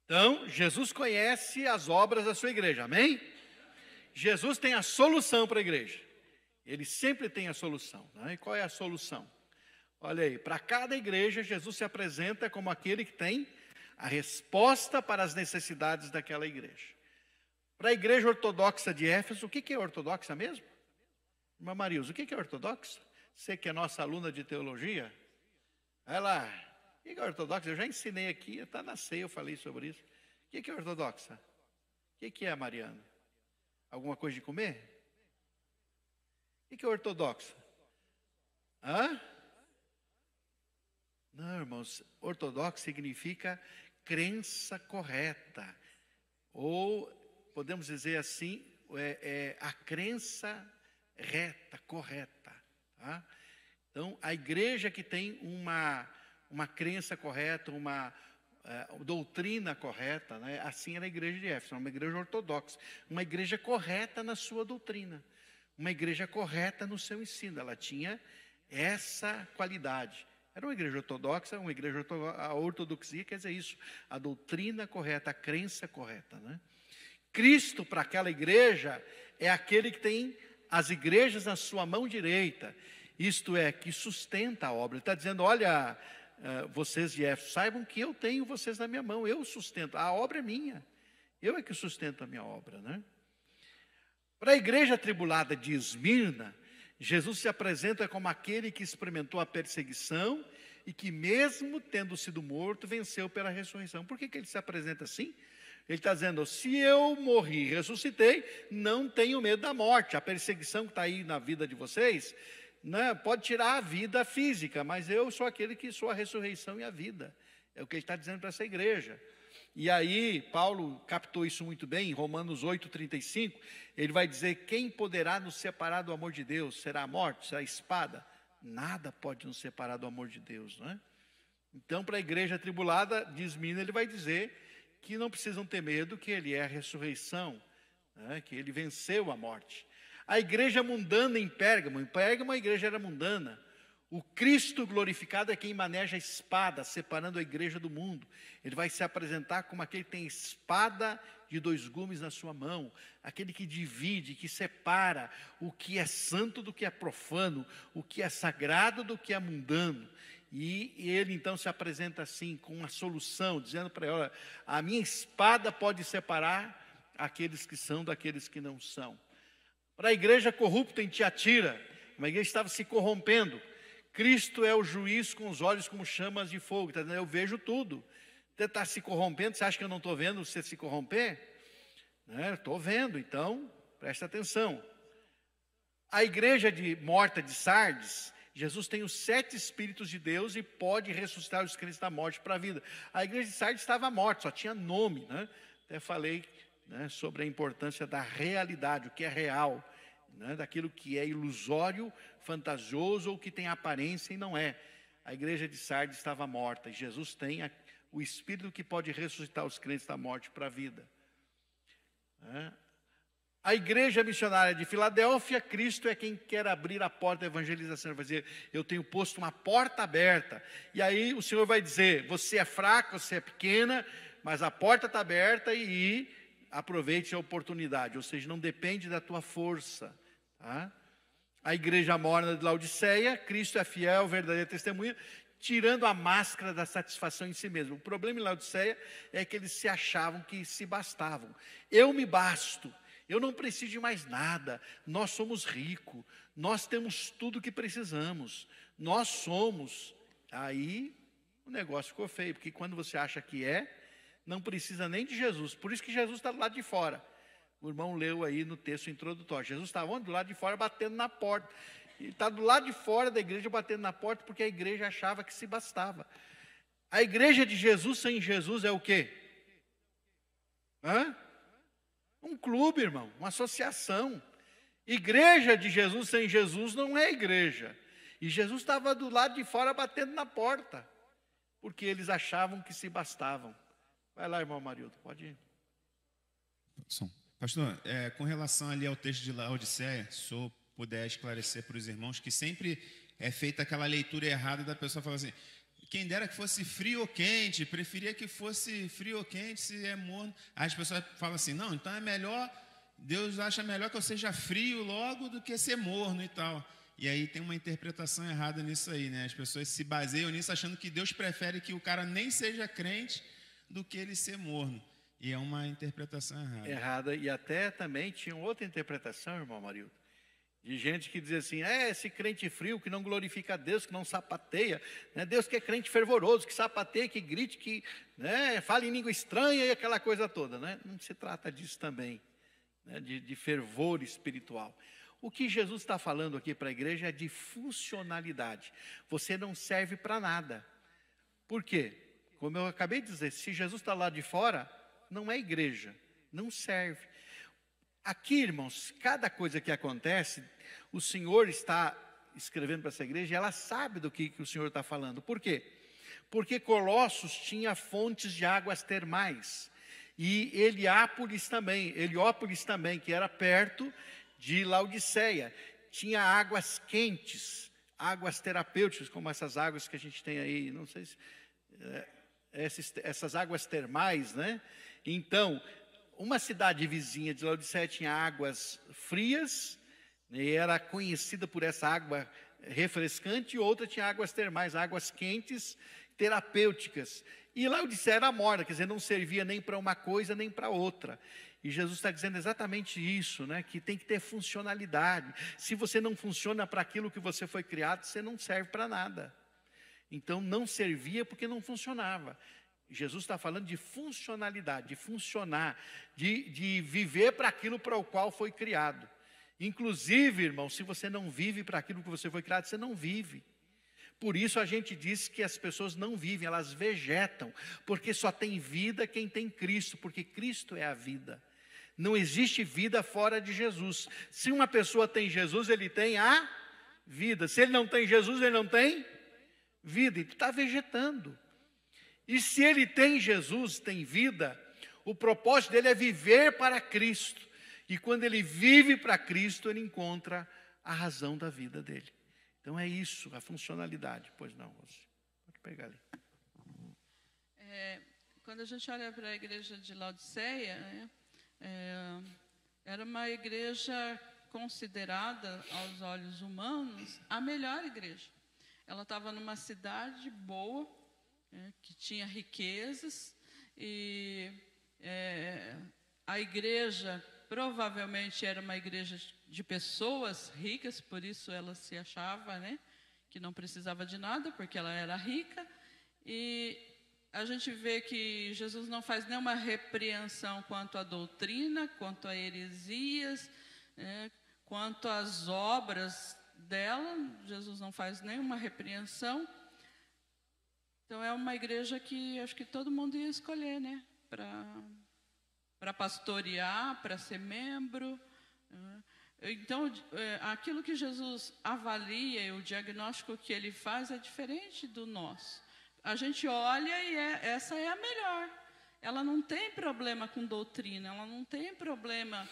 Então, Jesus conhece as obras da sua igreja, amém? Jesus tem a solução para a igreja. Ele sempre tem a solução, né? E qual é a solução? Olha aí, para cada igreja, Jesus se apresenta como aquele que tem a resposta para as necessidades daquela igreja. Para a igreja ortodoxa de Éfeso, o que é ortodoxa mesmo? Irmã Marilza, o que é ortodoxa? Você que é nossa aluna de teologia, vai lá. O que é ortodoxa? Eu já ensinei aqui, está na ceia, eu falei sobre isso. O que é ortodoxa? O que é, Mariana? Alguma coisa de comer? O que é ortodoxa? Hã? Não, irmãos, ortodoxo significa crença correta. Ou, podemos dizer assim, a crença reta, correta. Tá? Então, a igreja que tem uma crença correta, uma doutrina correta, né? Assim era a igreja de Éfeso, uma igreja ortodoxa, uma igreja correta na sua doutrina, uma igreja correta no seu ensino, ela tinha essa qualidade. Era uma igreja ortodoxa, a ortodoxia quer dizer isso, a doutrina correta, a crença correta, né? Cristo, para aquela igreja, é aquele que tem as igrejas na sua mão direita, isto é, que sustenta a obra. Ele está dizendo, olha, vocês de Éfeso, saibam que eu tenho vocês na minha mão, eu sustento, a obra é minha, eu é que sustento a minha obra, né? Para a igreja atribulada de Esmirna, Jesus se apresenta como aquele que experimentou a perseguição e que mesmo tendo sido morto, venceu pela ressurreição. Por que ele se apresenta assim? Ele está dizendo, se eu morri e ressuscitei, não tenho medo da morte. A perseguição que está aí na vida de vocês, né, pode tirar a vida física, mas eu sou aquele que sou a ressurreição e a vida. É o que ele está dizendo para essa igreja. E aí, Paulo captou isso muito bem, em Romanos 8,35, ele vai dizer, quem poderá nos separar do amor de Deus? Será a morte? Será a espada? Nada pode nos separar do amor de Deus, não é? Então, para a igreja atribulada de Esmirna, ele vai dizer que não precisam ter medo, que ele é a ressurreição, né? Que ele venceu a morte. A igreja mundana em Pérgamo a igreja era mundana. O Cristo glorificado é quem maneja a espada, separando a igreja do mundo. Ele vai se apresentar como aquele que tem espada de 2 gumes na sua mão, aquele que divide, que separa o que é santo do que é profano, o que é sagrado do que é mundano. E ele então se apresenta assim, com uma solução, dizendo para ele, olha, a minha espada pode separar aqueles que são daqueles que não são. Para a igreja corrupta em Tiatira, uma igreja estava se corrompendo, Cristo é o juiz com os olhos como chamas de fogo. Tá dizendo, eu vejo tudo. Você está se corrompendo, você acha que eu não estou vendo você se corromper? Estou vendo, então presta atenção. A igreja morta de Sardes, Jesus tem os 7 Espíritos de Deus e pode ressuscitar os crentes da morte para a vida. A igreja de Sardes estava morta, só tinha nome, né? Até falei, né, sobre a importância da realidade, o que é real, né, daquilo que é ilusório, fantasioso ou que tem aparência e não é. A igreja de Sardes estava morta e Jesus tem o Espírito que pode ressuscitar os crentes da morte para a vida. A igreja missionária de Filadélfia, Cristo é quem quer abrir a porta da evangelização. Ele vai dizer, eu tenho posto uma porta aberta. E aí o Senhor vai dizer, você é fraco, você é pequena, mas a porta está aberta e aproveite a oportunidade. Ou seja, não depende da tua força. Tá? A igreja morna de Laodiceia, Cristo é fiel, verdadeira testemunha, tirando a máscara da satisfação em si mesmo. O problema em Laodiceia é que eles se achavam que se bastavam. Eu me basto, eu não preciso de mais nada, nós somos ricos, nós temos tudo o que precisamos, nós somos. Aí o negócio ficou feio, porque quando você acha que não precisa nem de Jesus, por isso que Jesus está do lado de fora. O irmão leu aí no texto introdutório. Jesus estava onde? Do lado de fora, batendo na porta. Ele está do lado de fora da igreja, batendo na porta, porque a igreja achava que se bastava. A igreja de Jesus sem Jesus é o quê? Um clube, irmão, uma associação. Igreja de Jesus sem Jesus não é igreja. E Jesus estava do lado de fora, batendo na porta, porque eles achavam que se bastavam. Vai lá, irmão Marildo, pode ir. Pastor, com relação ali ao texto de Laodiceia, se o senhor puder esclarecer para os irmãos que sempre é feita aquela leitura errada da pessoa falando assim, quem dera que fosse frio ou quente, preferia que fosse frio ou quente, se é morno. Aí as pessoas falam assim, não, então é melhor, Deus acha melhor que eu seja frio logo do que ser morno e tal. E aí tem uma interpretação errada nisso aí, né? As pessoas se baseiam nisso achando que Deus prefere que o cara nem seja crente do que ele ser morno. E é uma interpretação errada. Errada. E até também tinha outra interpretação, irmão Marildo, De gente que diz assim, esse crente frio que não glorifica a Deus, que não sapateia, né? Deus que é crente fervoroso, que sapateia, que grite, que, né, fala em língua estranha e aquela coisa toda, né? Não se trata disso também, né, de fervor espiritual. O que Jesus está falando aqui para a igreja é de funcionalidade. Você não serve para nada. Por quê? Como eu acabei de dizer, se Jesus está lá de fora, não é igreja, não serve. Aqui, irmãos, cada coisa que acontece, o Senhor está escrevendo para essa igreja e ela sabe do que o Senhor está falando. Por quê? Porque Colossos tinha fontes de águas termais. E Heliópolis também, que era perto de Laodiceia, tinha águas quentes, águas terapêuticas, como essas águas que a gente tem aí, não sei se... essas águas termais, né? Então, uma cidade vizinha de Laodiceia tinha águas frias, e era conhecida por essa água refrescante, e outra tinha águas termais, águas quentes, terapêuticas. E Laodiceia era morna, quer dizer, não servia nem para uma coisa nem para outra. E Jesus está dizendo exatamente isso, né? Que tem que ter funcionalidade. Se você não funciona para aquilo que você foi criado, você não serve para nada. Então não servia porque não funcionava. Jesus está falando de funcionalidade, de funcionar, de viver para aquilo para o qual foi criado. Inclusive, irmão, se você não vive para aquilo que você foi criado, você não vive. Por isso a gente diz que as pessoas não vivem, elas vegetam, porque só tem vida quem tem Cristo, porque Cristo é a vida. Não existe vida fora de Jesus. Se uma pessoa tem Jesus, ele tem a vida. Se ele não tem Jesus, ele não tem vida. Então está vegetando. E se ele tem Jesus, tem vida, o propósito dele é viver para Cristo. E quando ele vive para Cristo, ele encontra a razão da vida dele. Então é isso, a funcionalidade. Pois não, Rose, pode pegar ali. Quando a gente olha para a igreja de Laodiceia, né, era uma igreja considerada, aos olhos humanos, a melhor igreja. Ela estava numa cidade boa, que tinha riquezas, e a igreja provavelmente era uma igreja de pessoas ricas, por isso ela se achava, né, que não precisava de nada, porque ela era rica. E a gente vê que Jesus não faz nenhuma repreensão quanto à doutrina, quanto a heresias, quanto às obras dela. Jesus não faz nenhuma repreensão. Então é uma igreja que acho que todo mundo ia escolher, né, para pastorear, para ser membro. Então, aquilo que Jesus avalia e o diagnóstico que ele faz é diferente do nosso. A gente olha e essa é a melhor. Ela não tem problema com doutrina, ela não tem problema,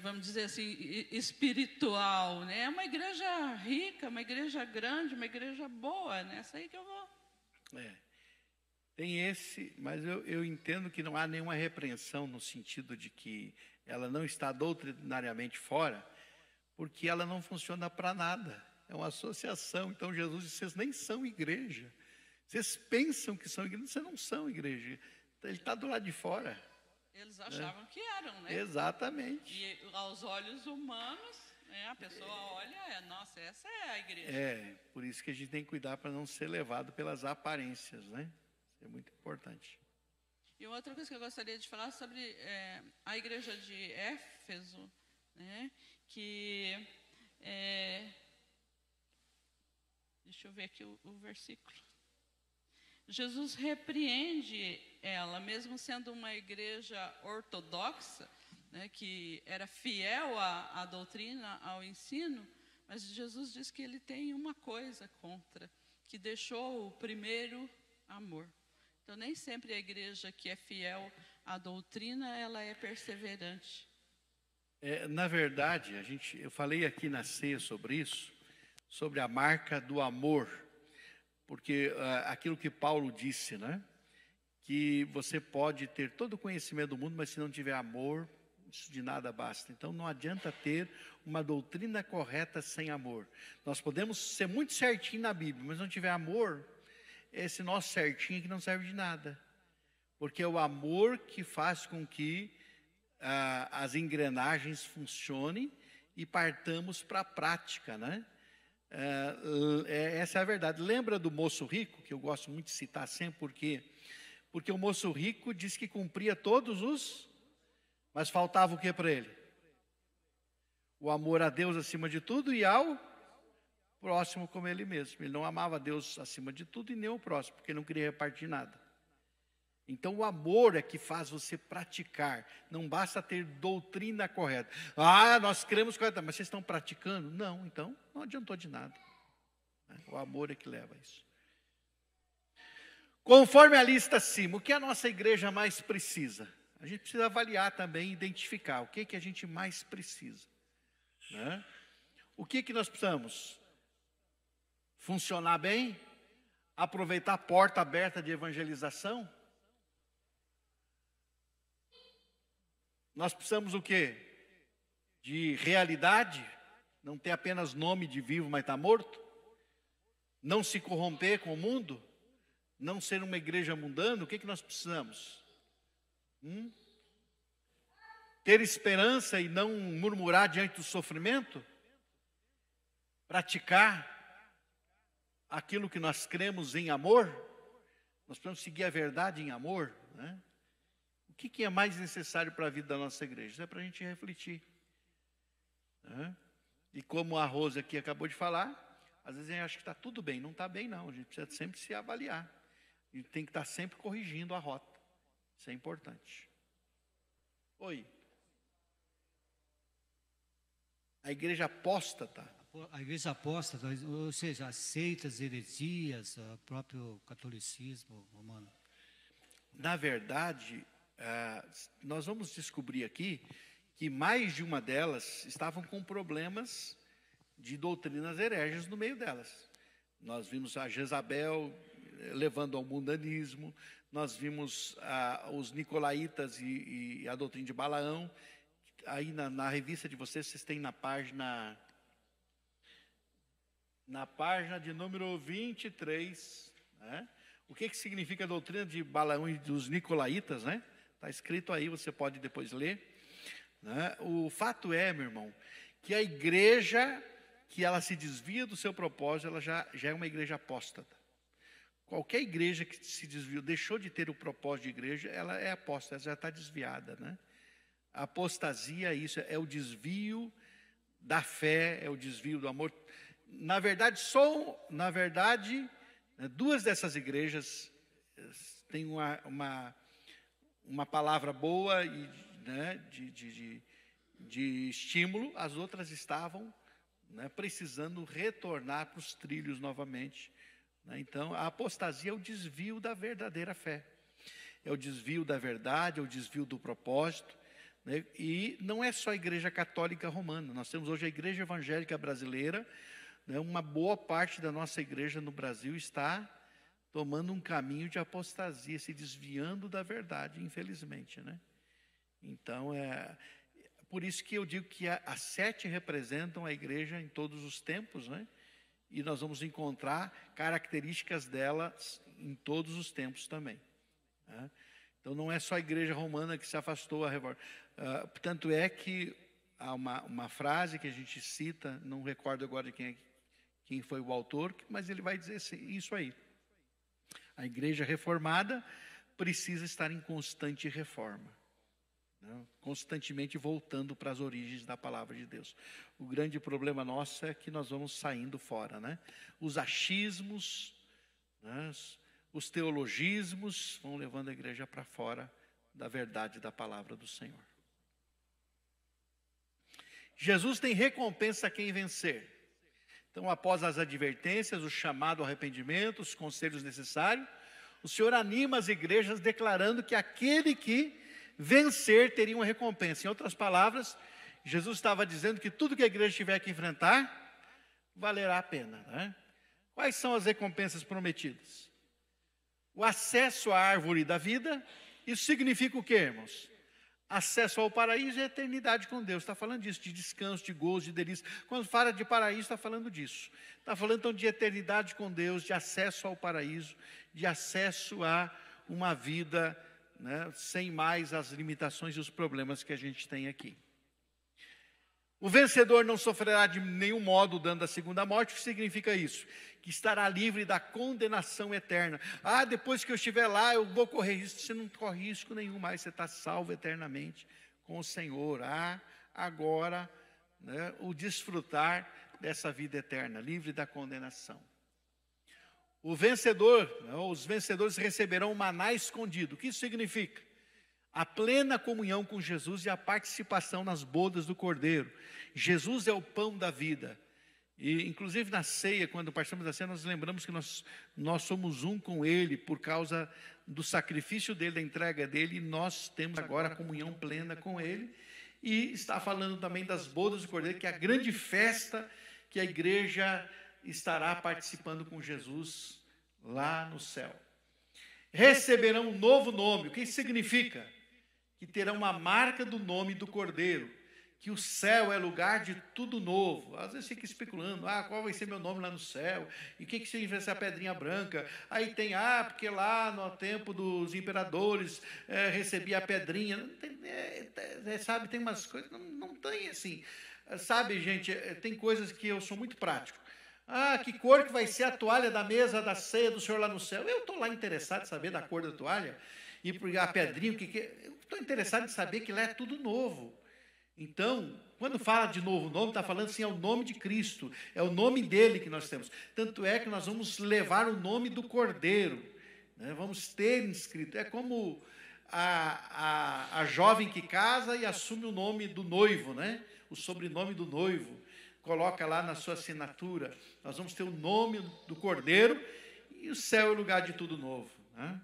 vamos dizer assim, espiritual, né? É uma igreja rica, uma igreja grande, uma igreja boa, né? Essa aí que eu vou. Tem esse, mas eu entendo que não há nenhuma repreensão no sentido de que ela não está doutrinariamente fora, porque ela não funciona para nada. É uma associação. Então Jesus disse, vocês nem são igreja. Vocês pensam que são igreja, vocês não são igreja. Ele está do lado de fora. Eles achavam que eram, né? Exatamente. E aos olhos humanos, né, a pessoa olha, nossa, essa é a igreja. Por isso que a gente tem que cuidar para não ser levado pelas aparências, né? Isso é muito importante. E outra coisa que eu gostaria de falar sobre a igreja de Éfeso, né, que... deixa eu ver aqui o versículo. Jesus repreende ela, mesmo sendo uma igreja ortodoxa, né, que era fiel à doutrina, ao ensino, mas Jesus diz que ele tem uma coisa contra, que deixou o primeiro amor. Então, nem sempre a igreja que é fiel à doutrina, ela é perseverante. Na verdade, eu falei aqui na ceia sobre isso, sobre a marca do amor, porque aquilo que Paulo disse, né? Que você pode ter todo o conhecimento do mundo, mas se não tiver amor, isso de nada basta. Então não adianta ter uma doutrina correta sem amor. Nós podemos ser muito certinho na Bíblia, mas não tiver amor, esse nosso certinho que não serve de nada. Porque é o amor que faz com que as engrenagens funcionem e partamos para a prática, né? Essa é a verdade. Lembra do moço rico, que eu gosto muito de citar sempre, porque o moço rico diz que cumpria todos os, mas faltava o que para ele? O amor a Deus acima de tudo e ao próximo como ele mesmo. Ele não amava a Deus acima de tudo e nem o próximo, porque não queria repartir nada. Então o amor é que faz você praticar. Não basta ter doutrina correta. Nós cremos corretamente, mas vocês estão praticando? Não, então não adiantou de nada. O amor é que leva a isso. Conforme a lista acima, o que a nossa igreja mais precisa? A gente precisa avaliar também, identificar o que a gente mais precisa, né? O que nós precisamos? Funcionar bem? Aproveitar a porta aberta de evangelização? Nós precisamos o quê? De realidade? Não ter apenas nome de vivo, mas está morto? Não se corromper com o mundo? Não ser uma igreja mundana? O que nós precisamos? Ter esperança e não murmurar diante do sofrimento? Praticar aquilo que nós cremos em amor? Nós precisamos seguir a verdade em amor, né? O que é mais necessário para a vida da nossa igreja? Isso é para a gente refletir, né? E como a Rosa aqui acabou de falar, às vezes a gente acha que está tudo bem. Não está bem não, a gente precisa sempre se avaliar. A gente tem que estar sempre corrigindo a rota. Isso é importante. Oi. A igreja apóstata. A igreja apóstata, ou seja, as seitas, heresias, o próprio catolicismo romano. Na verdade, nós vamos descobrir aqui que mais de uma delas estavam com problemas de doutrinas hereges no meio delas. Nós vimos a Jezabel levando ao mundanismo, nós vimos os nicolaítas e a doutrina de Balaão. Aí na revista de vocês têm na página de número 23, né? O que significa a doutrina de Balaão e dos nicolaítas, né? Está escrito aí, você pode depois ler, né? O fato é, meu irmão, que a igreja que ela se desvia do seu propósito, ela já é uma igreja apóstata. Qualquer igreja que se desviou, deixou de ter o propósito de igreja, ela é apóstata, ela já está desviada, né? A apostasia é isso, é o desvio da fé, é o desvio do amor. Na verdade, duas dessas igrejas têm uma palavra boa e, né, de estímulo, as outras estavam, né, precisando retornar para os trilhos novamente, né? Então, a apostasia é o desvio da verdadeira fé, é o desvio da verdade, é o desvio do propósito, né? E não é só a igreja católica romana, nós temos hoje a igreja evangélica brasileira, né? Uma boa parte da nossa igreja no Brasil está tomando um caminho de apostasia, se desviando da verdade, infelizmente, né? Então, por isso que eu digo que as 7 representam a igreja em todos os tempos, né? E nós vamos encontrar características delas em todos os tempos também, né? Então, não é só a igreja romana que se afastou a reforma. Tanto é que há uma frase que a gente cita, não recordo agora quem foi o autor, mas ele vai dizer isso aí. A igreja reformada precisa estar em constante reforma, né? Constantemente voltando para as origens da palavra de Deus. O grande problema nosso é que nós vamos saindo fora, né? Os achismos, né, os teologismos vão levando a igreja para fora da verdade da palavra do Senhor. Jesus tem recompensa a quem vencer. Então, após as advertências, o chamado ao arrependimento, os conselhos necessários, o Senhor anima as igrejas declarando que aquele que vencer teria uma recompensa. Em outras palavras, Jesus estava dizendo que tudo que a igreja tiver que enfrentar, valerá a pena, né? Quais são as recompensas prometidas? O acesso à árvore da vida. Isso significa o quê, irmãos? Acesso ao paraíso e a eternidade com Deus. Está falando disso, de descanso, de gozo, de delícia. Quando fala de paraíso, está falando disso. Está falando então de eternidade com Deus, de acesso ao paraíso, de acesso a uma vida, né, sem mais as limitações e os problemas que a gente tem aqui. O vencedor não sofrerá de nenhum modo o dano da segunda morte. O que significa isso? Que estará livre da condenação eterna. Depois que eu estiver lá, eu vou correr risco. Você não corre risco nenhum mais, você está salvo eternamente com o Senhor. Agora, né, o desfrutar dessa vida eterna, livre da condenação. O vencedor, os vencedores receberão o maná escondido. O que isso significa? A plena comunhão com Jesus e a participação nas bodas do Cordeiro. Jesus é o pão da vida. E, inclusive, na ceia, quando participamos da ceia, nós lembramos que nós somos um com Ele por causa do sacrifício dEle, da entrega dEle, e nós temos agora a comunhão plena com Ele. E está falando também das bodas do Cordeiro, que é a grande festa que a igreja estará participando com Jesus lá no céu. Receberão um novo nome. O que isso significa? Que terão uma marca do nome do Cordeiro, que o céu é lugar de tudo novo. Às vezes fica especulando, qual vai ser meu nome lá no céu? E o que significa essa pedrinha branca? Aí tem, porque lá no tempo dos imperadores recebia a pedrinha. Não tem, sabe, tem umas coisas, não tem assim. Sabe, gente, tem coisas que eu sou muito prático. Que cor que vai ser a toalha da mesa da ceia do Senhor lá no céu? Eu estou lá interessado em saber da cor da toalha. E a pedrinha, eu estou interessado em saber que lá é tudo novo. Então, quando fala de novo nome, está falando assim, é o nome de Cristo, é o nome dele que nós temos. Tanto é que nós vamos levar o nome do Cordeiro, né? Vamos ter inscrito. É como a jovem que casa e assume o nome do noivo, né? O sobrenome do noivo, coloca lá na sua assinatura. Nós vamos ter o nome do Cordeiro e o céu é o lugar de tudo novo, né?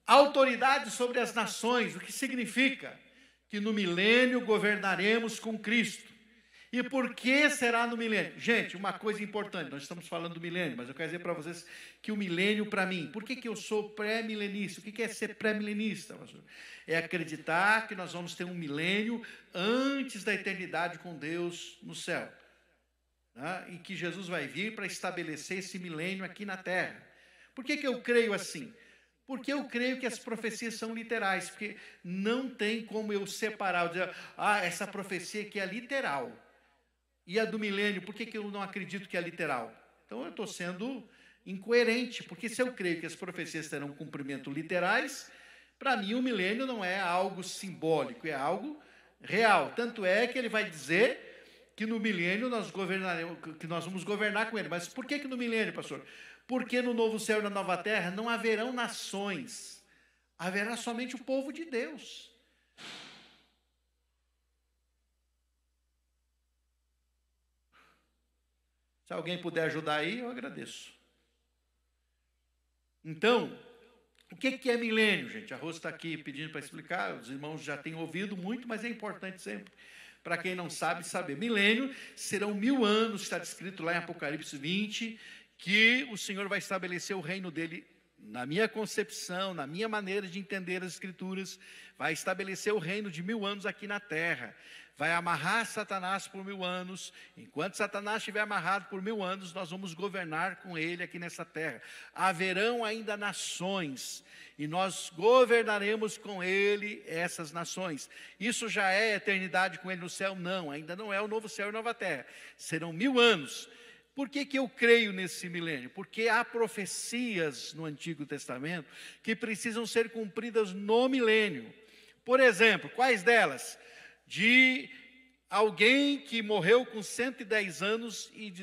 Autoridade sobre as nações, o que significa? Que no milênio governaremos com Cristo. E por que será no milênio? Gente, uma coisa importante, nós estamos falando do milênio, mas eu quero dizer para vocês que o milênio para mim, por que eu sou pré-milenista? O que é ser pré-milenista, pastor? É acreditar que nós vamos ter um milênio antes da eternidade com Deus no céu, né? E que Jesus vai vir para estabelecer esse milênio aqui na terra. Por que eu creio assim? Porque eu creio que as profecias são literais, porque não tem como eu separar, dizer, essa profecia aqui é literal. E a do milênio, por que eu não acredito que é literal? Então eu estou sendo incoerente, porque se eu creio que as profecias terão cumprimento literais, para mim o milênio não é algo simbólico, é algo real. Tanto é que ele vai dizer que no milênio nós governaremos, que nós vamos governar com ele. Mas por que no milênio, pastor? Porque no novo céu e na nova terra não haverão nações, haverá somente o povo de Deus. Se alguém puder ajudar aí, eu agradeço. Então, o que é milênio, gente? A Rosa está aqui pedindo para explicar, os irmãos já têm ouvido muito, mas é importante sempre, para quem não sabe, saber. Milênio serão 1000 anos, está descrito lá em Apocalipse 20, que o Senhor vai estabelecer o reino dele, na minha concepção, na minha maneira de entender as Escrituras, vai estabelecer o reino de 1000 anos aqui na terra, vai amarrar Satanás por 1000 anos, enquanto Satanás estiver amarrado por 1000 anos, nós vamos governar com ele aqui nessa terra. Haverão ainda nações, e nós governaremos com ele essas nações. Isso já é eternidade com ele no céu? Não, ainda não é o novo céu e nova terra, serão 1000 anos. Por que eu creio nesse milênio? Porque há profecias no Antigo Testamento que precisam ser cumpridas no milênio. Por exemplo, quais delas? De alguém que morreu com 110 anos, e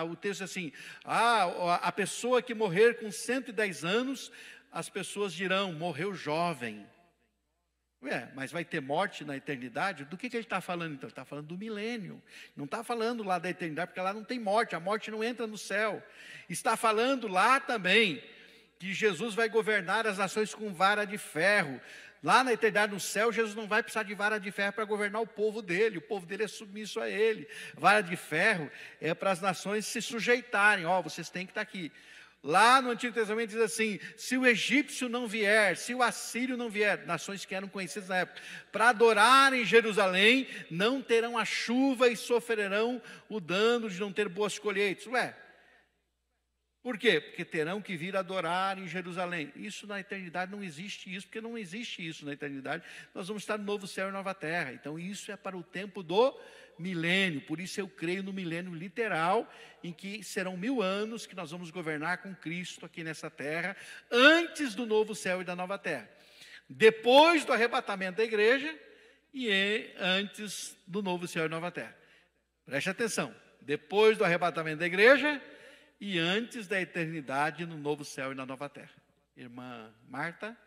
o texto é assim, a pessoa que morrer com 110 anos, as pessoas dirão, morreu jovem. Mas vai ter morte na eternidade? Do que ele está falando então? Ele está falando do milênio. Não está falando lá da eternidade, porque lá não tem morte. A morte não entra no céu. Está falando lá também que Jesus vai governar as nações com vara de ferro. Lá na eternidade, no céu, Jesus não vai precisar de vara de ferro para governar o povo dele. O povo dele é submisso a ele. Vara de ferro é para as nações se sujeitarem. Vocês têm que estar aqui. Lá no Antigo Testamento diz assim, se o egípcio não vier, se o assírio não vier, nações que eram conhecidas na época, para adorar em Jerusalém, não terão a chuva e sofrerão o dano de não ter boas colheitas. Por quê? Porque terão que vir adorar em Jerusalém. Isso na eternidade não existe isso, porque não existe isso na eternidade. Nós vamos estar no novo céu e nova terra. Então isso é para o tempo do milênio. Por isso eu creio no milênio literal, em que serão 1000 anos que nós vamos governar com Cristo aqui nessa terra, antes do novo céu e da nova terra. Depois do arrebatamento da igreja e antes do novo céu e nova terra. Preste atenção. Depois do arrebatamento da igreja e antes da eternidade no novo céu e na nova terra. Irmã Marta?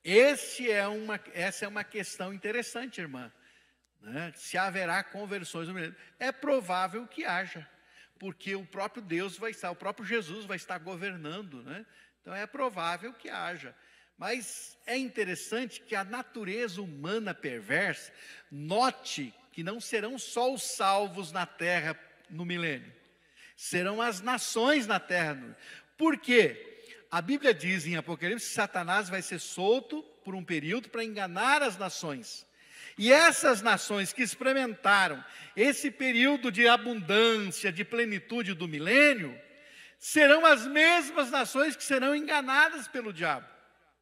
Essa é uma questão interessante, irmã. Né? Se haverá conversões no milênio. É provável que haja, porque o próprio Deus vai estar, o próprio Jesus vai estar governando, né? Então é provável que haja. Mas é interessante que a natureza humana perversa, note que não serão só os salvos na terra no milênio, serão as nações na terra. Por quê? A Bíblia diz em Apocalipse que Satanás vai ser solto por um período para enganar as nações. E essas nações que experimentaram esse período de abundância, de plenitude do milênio, serão as mesmas nações que serão enganadas pelo diabo.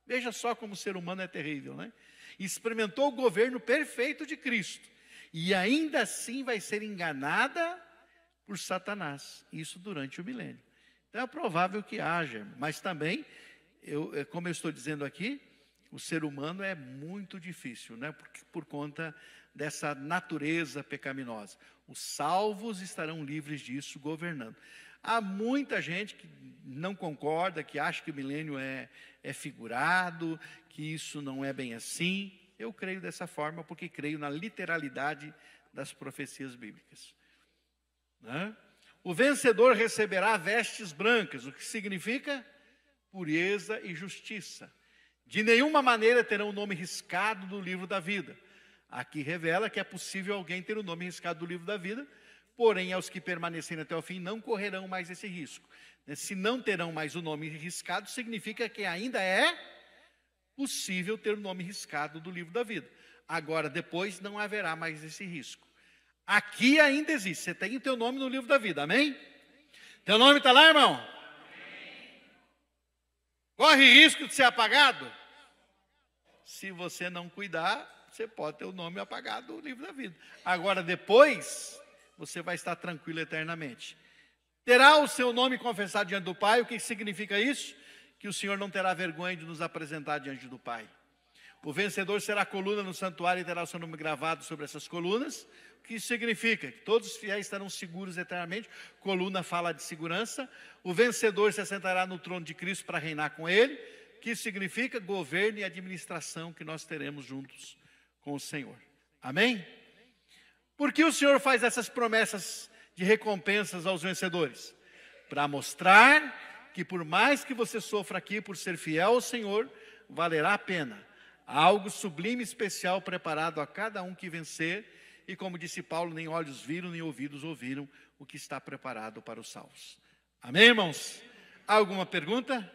Veja só como o ser humano é terrível, né? Experimentou o governo perfeito de Cristo e ainda assim vai ser enganada por Satanás. Isso durante o milênio. Então é provável que haja, mas também, como eu estou dizendo aqui, o ser humano é muito difícil, né? Por conta dessa natureza pecaminosa. Os salvos estarão livres disso, governando. Há muita gente que não concorda, que acha que o milênio é figurado, que isso não é bem assim. Eu creio dessa forma porque creio na literalidade das profecias bíblicas. Né? O vencedor receberá vestes brancas, o que significa pureza e justiça. De nenhuma maneira terão o nome riscado do livro da vida. Aqui revela que é possível alguém ter o nome riscado do livro da vida, porém, aos que permanecerem até o fim não correrão mais esse risco. Se não terão mais o nome riscado, significa que ainda é possível ter o nome riscado do livro da vida. Agora, depois, não haverá mais esse risco. Aqui ainda existe. Você tem o teu nome no livro da vida, amém? Teu nome está lá, irmão? Amém. Corre risco de ser apagado? Se você não cuidar, você pode ter o nome apagado do livro da vida. Agora, depois, você vai estar tranquilo eternamente. Terá o seu nome confessado diante do Pai. O que significa isso? Que o Senhor não terá vergonha de nos apresentar diante do Pai. O vencedor será coluna no santuário e terá o seu nome gravado sobre essas colunas. O que isso significa? Que todos os fiéis estarão seguros eternamente. Coluna fala de segurança. O vencedor se assentará no trono de Cristo para reinar com ele. O que isso significa? Governo e administração que nós teremos juntos com o Senhor. Amém? Por que o Senhor faz essas promessas de recompensas aos vencedores? Para mostrar que por mais que você sofra aqui por ser fiel ao Senhor, valerá a pena. Há algo sublime e especial preparado a cada um que vencer. E como disse Paulo, nem olhos viram, nem ouvidos ouviram o que está preparado para os salvos. Amém, irmãos? Há alguma pergunta?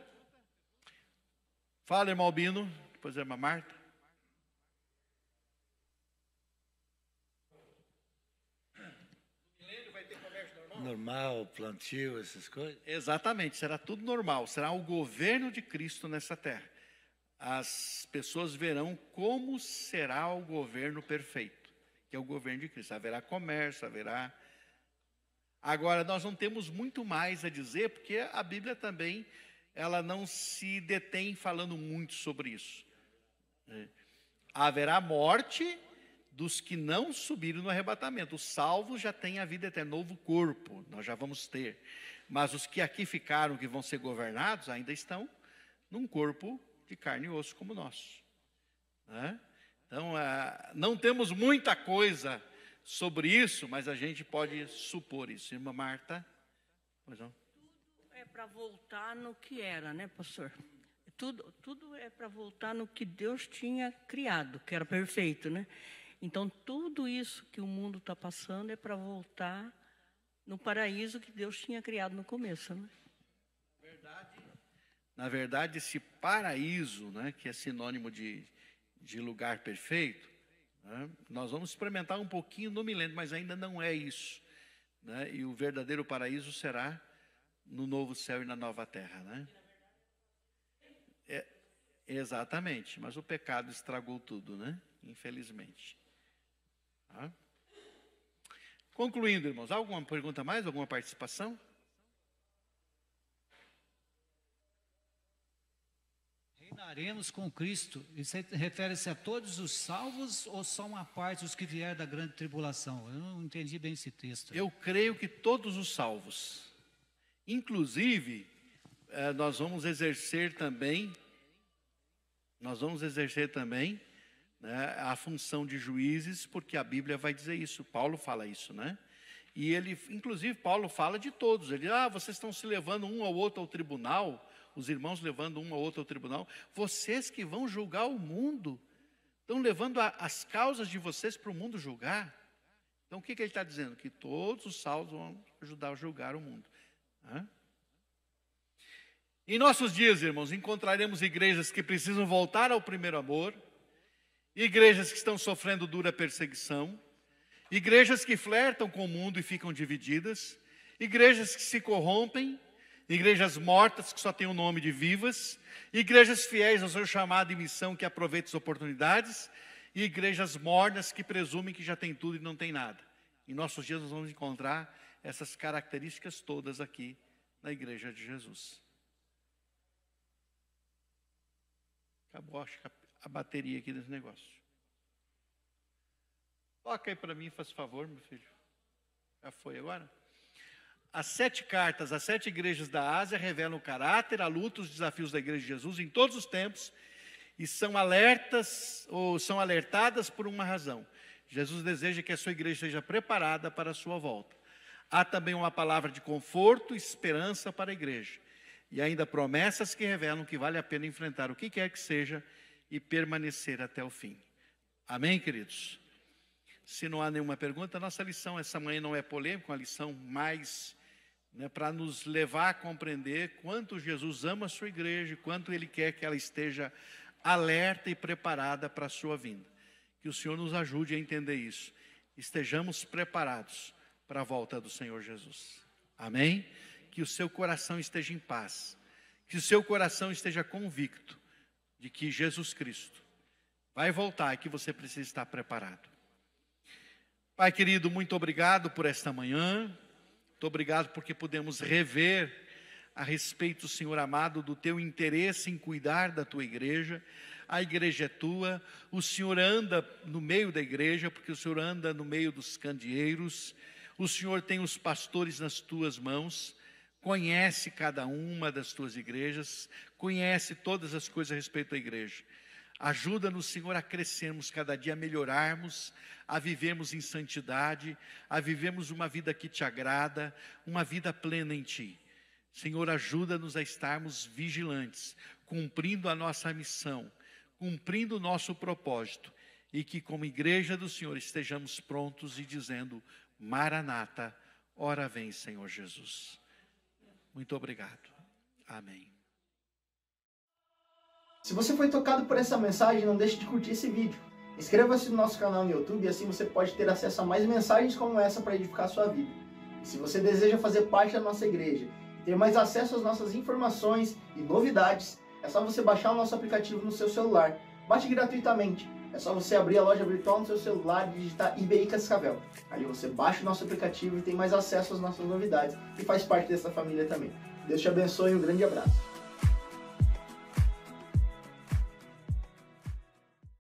Fala, irmão Albino, depois a irmã Marta. Normal, plantio, essas coisas? Exatamente, será tudo normal. Será o governo de Cristo nessa terra. As pessoas verão como será o governo perfeito, que é o governo de Cristo. Haverá comércio, haverá... Agora, nós não temos muito mais a dizer, porque a Bíblia também, ela não se detém falando muito sobre isso. Haverá morte dos que não subiram no arrebatamento. Os salvos já têm a vida eterna, novo corpo, nós já vamos ter. Mas os que aqui ficaram, que vão ser governados, ainda estão num corpo de carne e osso como o nosso. Né? Então, não temos muita coisa sobre isso, mas a gente pode supor isso. Irmã Marta? Pois não. Tudo é para voltar no que era, né, pastor? Tudo é para voltar no que Deus tinha criado, que era perfeito, né? Então, tudo isso que o mundo está passando é para voltar no paraíso que Deus tinha criado no começo, né? Na verdade, esse paraíso, né, que é sinônimo de lugar perfeito, né, nós vamos experimentar um pouquinho no milênio, mas ainda não é isso. Né, e o verdadeiro paraíso será no novo céu e na nova terra. Né? Exatamente, mas o pecado estragou tudo, né? infelizmente. Tá? Concluindo, irmãos, alguma pergunta a mais? Alguma participação? Reinaremos com Cristo. Isso refere-se a todos os salvos ou só uma parte, os que vieram da grande tribulação? Eu não entendi bem esse texto. Eu creio que todos os salvos. Inclusive, nós vamos exercer também, né, a função de juízes, porque a Bíblia vai dizer isso. Paulo fala isso, né? E ele, inclusive, Paulo fala de todos. Ele diz, vocês estão se levando um ao outro ao tribunal, os irmãos levando um ao outro ao tribunal. Vocês que vão julgar o mundo, estão levando as causas de vocês para o mundo julgar. Então, o que ele está dizendo? Que todos os salvos vão ajudar a julgar o mundo. Em nossos dias, irmãos, encontraremos igrejas que precisam voltar ao primeiro amor, igrejas que estão sofrendo dura perseguição, igrejas que flertam com o mundo e ficam divididas, igrejas que se corrompem, igrejas mortas que só têm o nome de vivas, igrejas fiéis ao seu chamado e missão que aproveitam as oportunidades, e igrejas mornas que presumem que já tem tudo e não tem nada. Em nossos dias nós vamos encontrar essas características todas aqui na igreja de Jesus. Acabou, acho que a bateria aqui desse negócio. Toca aí para mim, faz favor, meu filho. Já foi agora? As 7 cartas, as 7 igrejas da Ásia revelam o caráter, a luta, os desafios da igreja de Jesus em todos os tempos e são alertadas por uma razão. Jesus deseja que a sua igreja seja preparada para a sua volta. Há também uma palavra de conforto e esperança para a igreja. E ainda promessas que revelam que vale a pena enfrentar o que quer que seja e permanecer até o fim. Amém, queridos? Se não há nenhuma pergunta, a nossa lição essa manhã não é polêmica, uma lição mais para nos levar a compreender quanto Jesus ama a sua igreja, quanto Ele quer que ela esteja alerta e preparada para a sua vinda. Que o Senhor nos ajude a entender isso. Estejamos preparados para a volta do Senhor Jesus. Amém? Que o seu coração esteja em paz. Que o seu coração esteja convicto de que Jesus Cristo vai voltar e que você precisa estar preparado. Pai querido, muito obrigado por esta manhã. Muito obrigado porque podemos rever a respeito, Senhor amado, do teu interesse em cuidar da tua igreja. A igreja é tua, o Senhor anda no meio da igreja, porque o Senhor anda no meio dos candeeiros. O Senhor tem os pastores nas tuas mãos, conhece cada uma das tuas igrejas, conhece todas as coisas a respeito da igreja. Ajuda-nos, Senhor, a crescermos cada dia, a melhorarmos, a vivermos em santidade, a vivermos uma vida que te agrada, uma vida plena em ti. Senhor, ajuda-nos a estarmos vigilantes, cumprindo a nossa missão, cumprindo o nosso propósito, e que como igreja do Senhor estejamos prontos e dizendo, Maranata, ora vem, Senhor Jesus. Muito obrigado. Amém. Se você foi tocado por essa mensagem, não deixe de curtir esse vídeo. Inscreva-se no nosso canal no YouTube e assim você pode ter acesso a mais mensagens como essa para edificar a sua vida. E se você deseja fazer parte da nossa igreja e ter mais acesso às nossas informações e novidades, é só você baixar o nosso aplicativo no seu celular. Baixe gratuitamente. É só você abrir a loja virtual no seu celular e digitar IBI Cascavel. Ali você baixa o nosso aplicativo e tem mais acesso às nossas novidades e faz parte dessa família também. Deus te abençoe e um grande abraço.